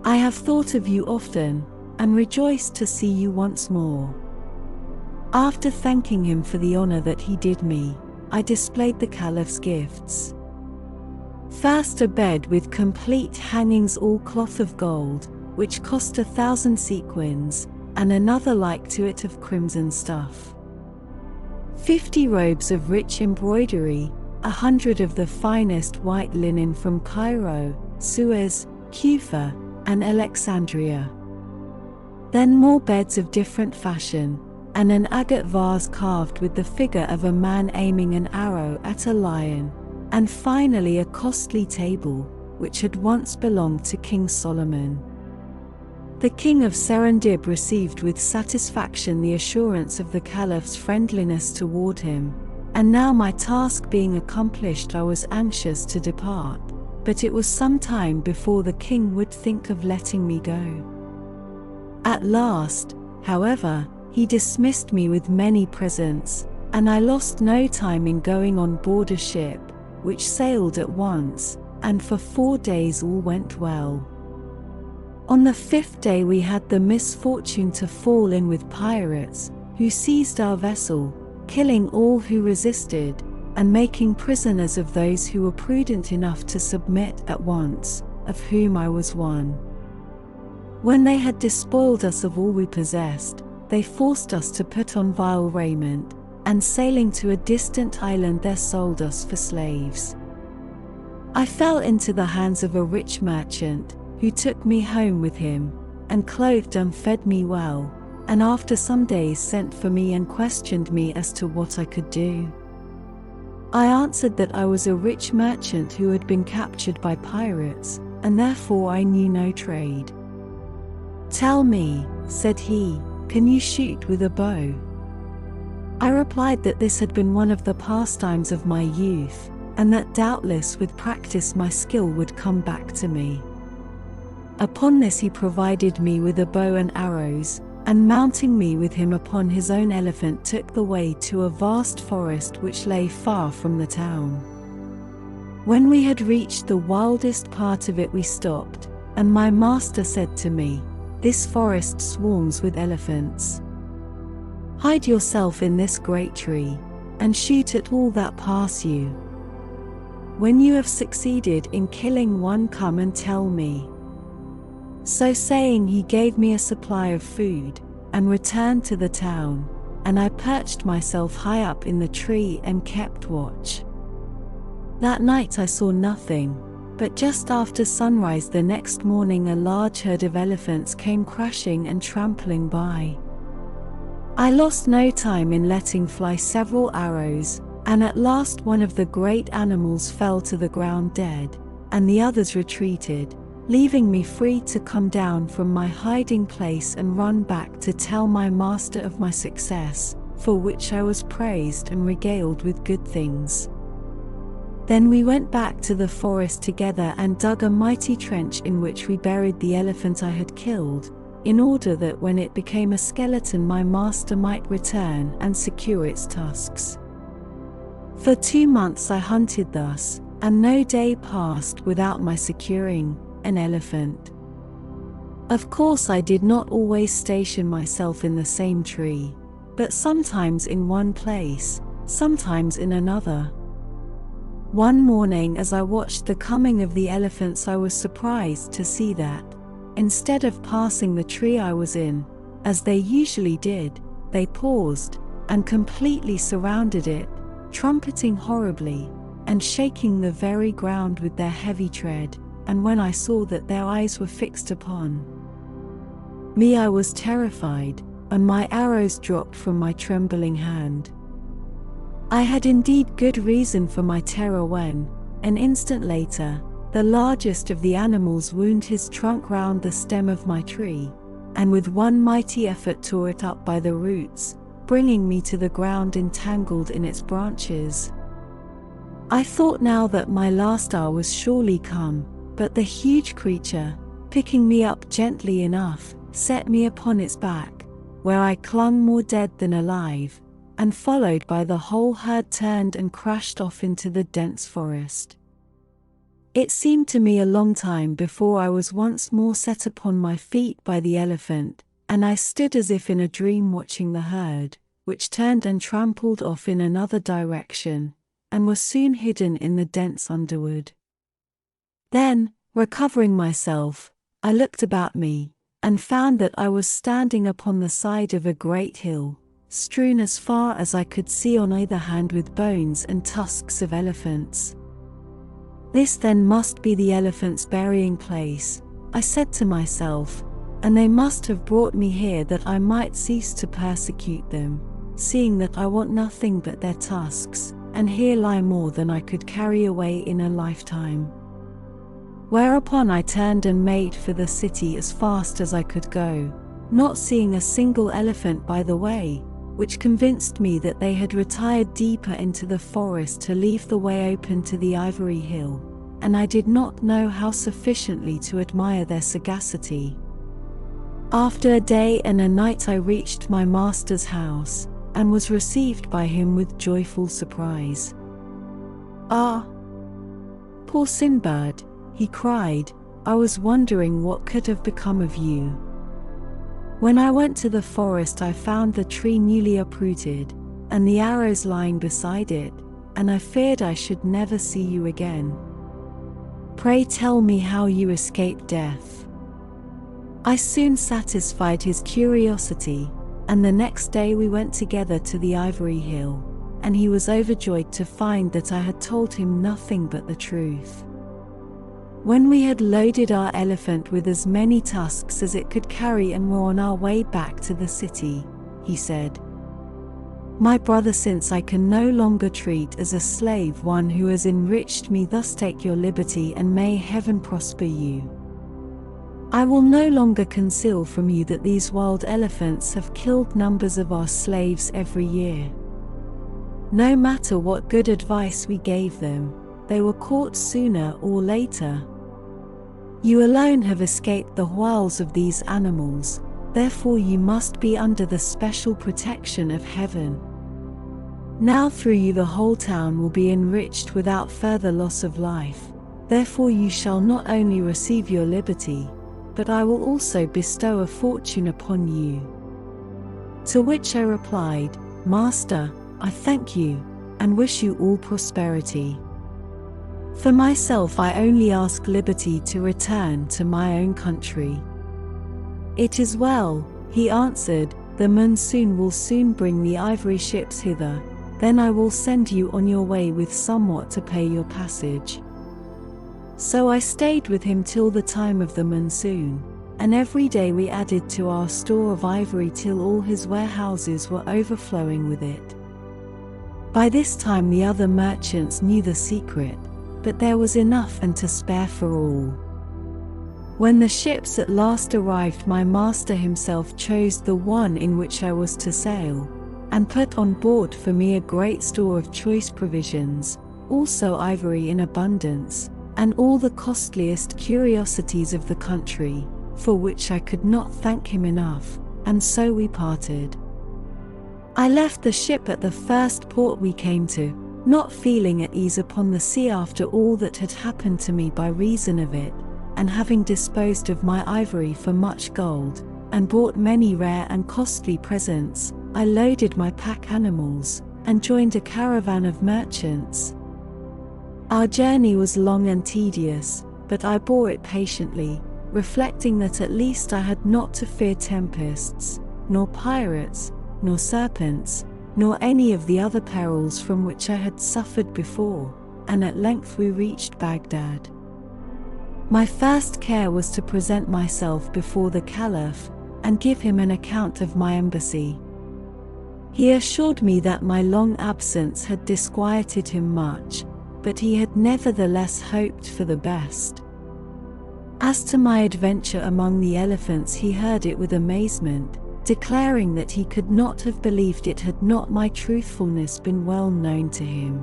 I have thought of you often, and rejoiced to see you once more. After thanking him for the honor that he did me, I displayed the Caliph's gifts. First a bed with complete hangings all cloth of gold, which cost 1,000 sequins, and another like to it of crimson stuff. 50 robes of rich embroidery, 100 of the finest white linen from Cairo, Suez, Kufa, and Alexandria. Then more beds of different fashion, and an agate vase carved with the figure of a man aiming an arrow at a lion, and finally a costly table, which had once belonged to King Solomon. The king of Serendib received with satisfaction the assurance of the Caliph's friendliness toward him, and now my task being accomplished I was anxious to depart, but it was some time before the king would think of letting me go. At last, however, he dismissed me with many presents, and I lost no time in going on board a ship, which sailed at once, and for 4 days all went well. On the 5th day we had the misfortune to fall in with pirates, who seized our vessel, killing all who resisted, and making prisoners of those who were prudent enough to submit at once, of whom I was one. When they had despoiled us of all we possessed, they forced us to put on vile raiment, and sailing to a distant island there sold us for slaves. I fell into the hands of a rich merchant, who took me home with him, and clothed and fed me well, and after some days sent for me and questioned me as to what I could do. I answered that I was a rich merchant who had been captured by pirates, and therefore I knew no trade. "Tell me," said he, "can you shoot with a bow?" I replied that this had been one of the pastimes of my youth, and that doubtless with practice my skill would come back to me. Upon this he provided me with a bow and arrows, and mounting me with him upon his own elephant took the way to a vast forest which lay far from the town. When we had reached the wildest part of it we stopped, and my master said to me, "This forest swarms with elephants. Hide yourself in this great tree, and shoot at all that pass you. When you have succeeded in killing one, come and tell me." So saying, he gave me a supply of food, and returned to the town, and I perched myself high up in the tree and kept watch. That night I saw nothing, but just after sunrise the next morning a large herd of elephants came crashing and trampling by. I lost no time in letting fly several arrows, and at last one of the great animals fell to the ground dead, and the others retreated, leaving me free to come down from my hiding place and run back to tell my master of my success, for which I was praised and regaled with good things. Then we went back to the forest together and dug a mighty trench in which we buried the elephant I had killed, in order that when it became a skeleton my master might return and secure its tusks. For 2 months I hunted thus, and no day passed without my securing an elephant. Of course I did not always station myself in the same tree, but sometimes in one place, sometimes in another. One morning as I watched the coming of the elephants I was surprised to see that, instead of passing the tree I was in, as they usually did, they paused, and completely surrounded it, trumpeting horribly, and shaking the very ground with their heavy tread, and when I saw that their eyes were fixed upon me I was terrified, and my arrows dropped from my trembling hand. I had indeed good reason for my terror when, an instant later, the largest of the animals wound his trunk round the stem of my tree, and with one mighty effort tore it up by the roots, bringing me to the ground entangled in its branches. I thought now that my last hour was surely come, but the huge creature, picking me up gently enough, set me upon its back, where I clung more dead than alive, and followed by the whole herd turned and crashed off into the dense forest. It seemed to me a long time before I was once more set upon my feet by the elephant, and I stood as if in a dream watching the herd, which turned and trampled off in another direction, and was soon hidden in the dense underwood. Then, recovering myself, I looked about me, and found that I was standing upon the side of a great hill, strewn as far as I could see on either hand with bones and tusks of elephants. This then must be the elephants' burying place, I said to myself, and they must have brought me here that I might cease to persecute them, seeing that I want nothing but their tusks, and here lie more than I could carry away in a lifetime. Whereupon I turned and made for the city as fast as I could go, not seeing a single elephant by the way, which convinced me that they had retired deeper into the forest to leave the way open to the ivory hill, and I did not know how sufficiently to admire their sagacity. After a day and a night I reached my master's house, and was received by him with joyful surprise. "Ah, poor Sinbad," he cried, "I was wondering what could have become of you. When I went to the forest I found the tree newly uprooted, and the arrows lying beside it, and I feared I should never see you again. Pray tell me how you escaped death." I soon satisfied his curiosity, and the next day we went together to the Ivory Hill, and he was overjoyed to find that I had told him nothing but the truth. When we had loaded our elephant with as many tusks as it could carry and were on our way back to the city, he said, "My brother, since I can no longer treat as a slave one who has enriched me, thus take your liberty, and may heaven prosper you. I will no longer conceal from you that these wild elephants have killed numbers of our slaves every year. No matter what good advice we gave them, they were caught sooner or later. You alone have escaped the wiles of these animals, therefore you must be under the special protection of heaven. Now through you the whole town will be enriched without further loss of life, therefore you shall not only receive your liberty, but I will also bestow a fortune upon you." To which I replied, "Master, I thank you, and wish you all prosperity. For myself I only ask liberty to return to my own country." "It is well," he answered, "the monsoon will soon bring the ivory ships hither, then I will send you on your way with somewhat to pay your passage." So I stayed with him till the time of the monsoon, and every day we added to our store of ivory till all his warehouses were overflowing with it. By this time the other merchants knew the secret, but there was enough and to spare for all. When the ships at last arrived, my master himself chose the one in which I was to sail, and put on board for me a great store of choice provisions, also ivory in abundance, and all the costliest curiosities of the country, for which I could not thank him enough, and so we parted. I left the ship at the first port we came to, not feeling at ease upon the sea after all that had happened to me by reason of it, and having disposed of my ivory for much gold, and bought many rare and costly presents, I loaded my pack animals, and joined a caravan of merchants. Our journey was long and tedious, but I bore it patiently, reflecting that at least I had not to fear tempests, nor pirates, nor serpents, nor any of the other perils from which I had suffered before, and at length we reached Baghdad. My first care was to present myself before the Caliph, and give him an account of my embassy. He assured me that my long absence had disquieted him much, but he had nevertheless hoped for the best. As to my adventure among the elephants, he heard it with amazement, declaring that he could not have believed it had not my truthfulness been well known to him.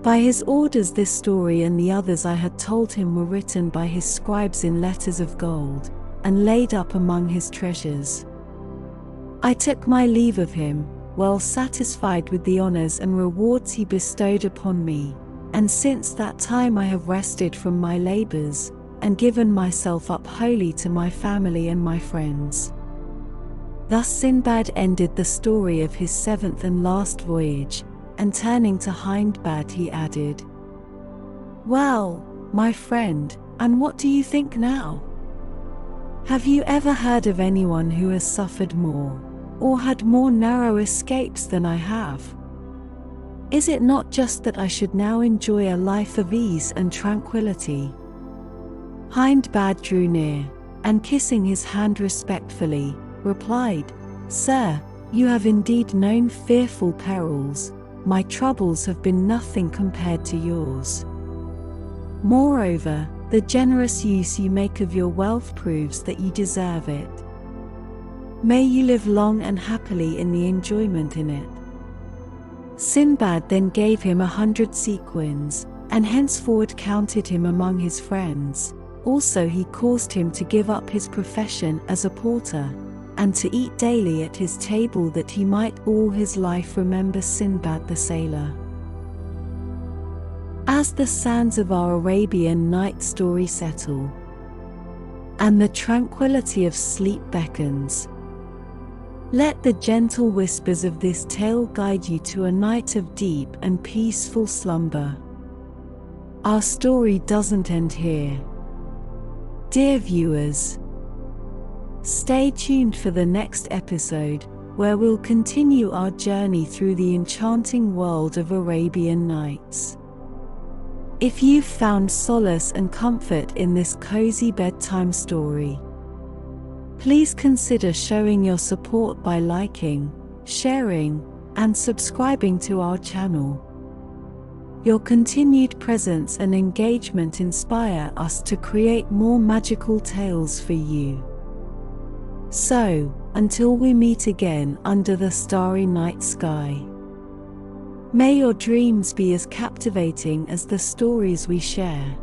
By his orders this story and the others I had told him were written by his scribes in letters of gold, and laid up among his treasures. I took my leave of him, well satisfied with the honors and rewards he bestowed upon me, and since that time I have rested from my labors, and given myself up wholly to my family and my friends. Thus Sinbad ended the story of his seventh and last voyage, and turning to Hindbad he added, "Well, my friend, and what do you think now? Have you ever heard of anyone who has suffered more, or had more narrow escapes than I have? Is it not just that I should now enjoy a life of ease and tranquility?" Hindbad drew near, and kissing his hand respectfully, replied, "Sir, you have indeed known fearful perils. My troubles have been nothing compared to yours. Moreover, the generous use you make of your wealth proves that you deserve it. May you live long and happily in the enjoyment in it." Sinbad then gave him 100 sequins, and henceforward counted him among his friends. Also he caused him to give up his profession as a porter, and to eat daily at his table, that he might all his life remember Sinbad the sailor. As the sands of our Arabian Night Story settle, and the tranquility of sleep beckons, let the gentle whispers of this tale guide you to a night of deep and peaceful slumber. Our story doesn't end here. Dear viewers, Stay tuned for the next episode, where we'll continue our journey through the enchanting world of Arabian Nights. If you've found solace and comfort in this cozy bedtime story, please consider showing your support by liking, sharing, and subscribing to our channel. Your continued presence and engagement inspire us to create more magical tales for you. So, until we meet again under the starry night sky, may your dreams be as captivating as the stories we share.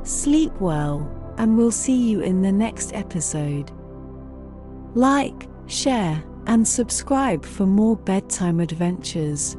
Sleep well, and we'll see you in the next episode. Like, share, and subscribe for more bedtime adventures.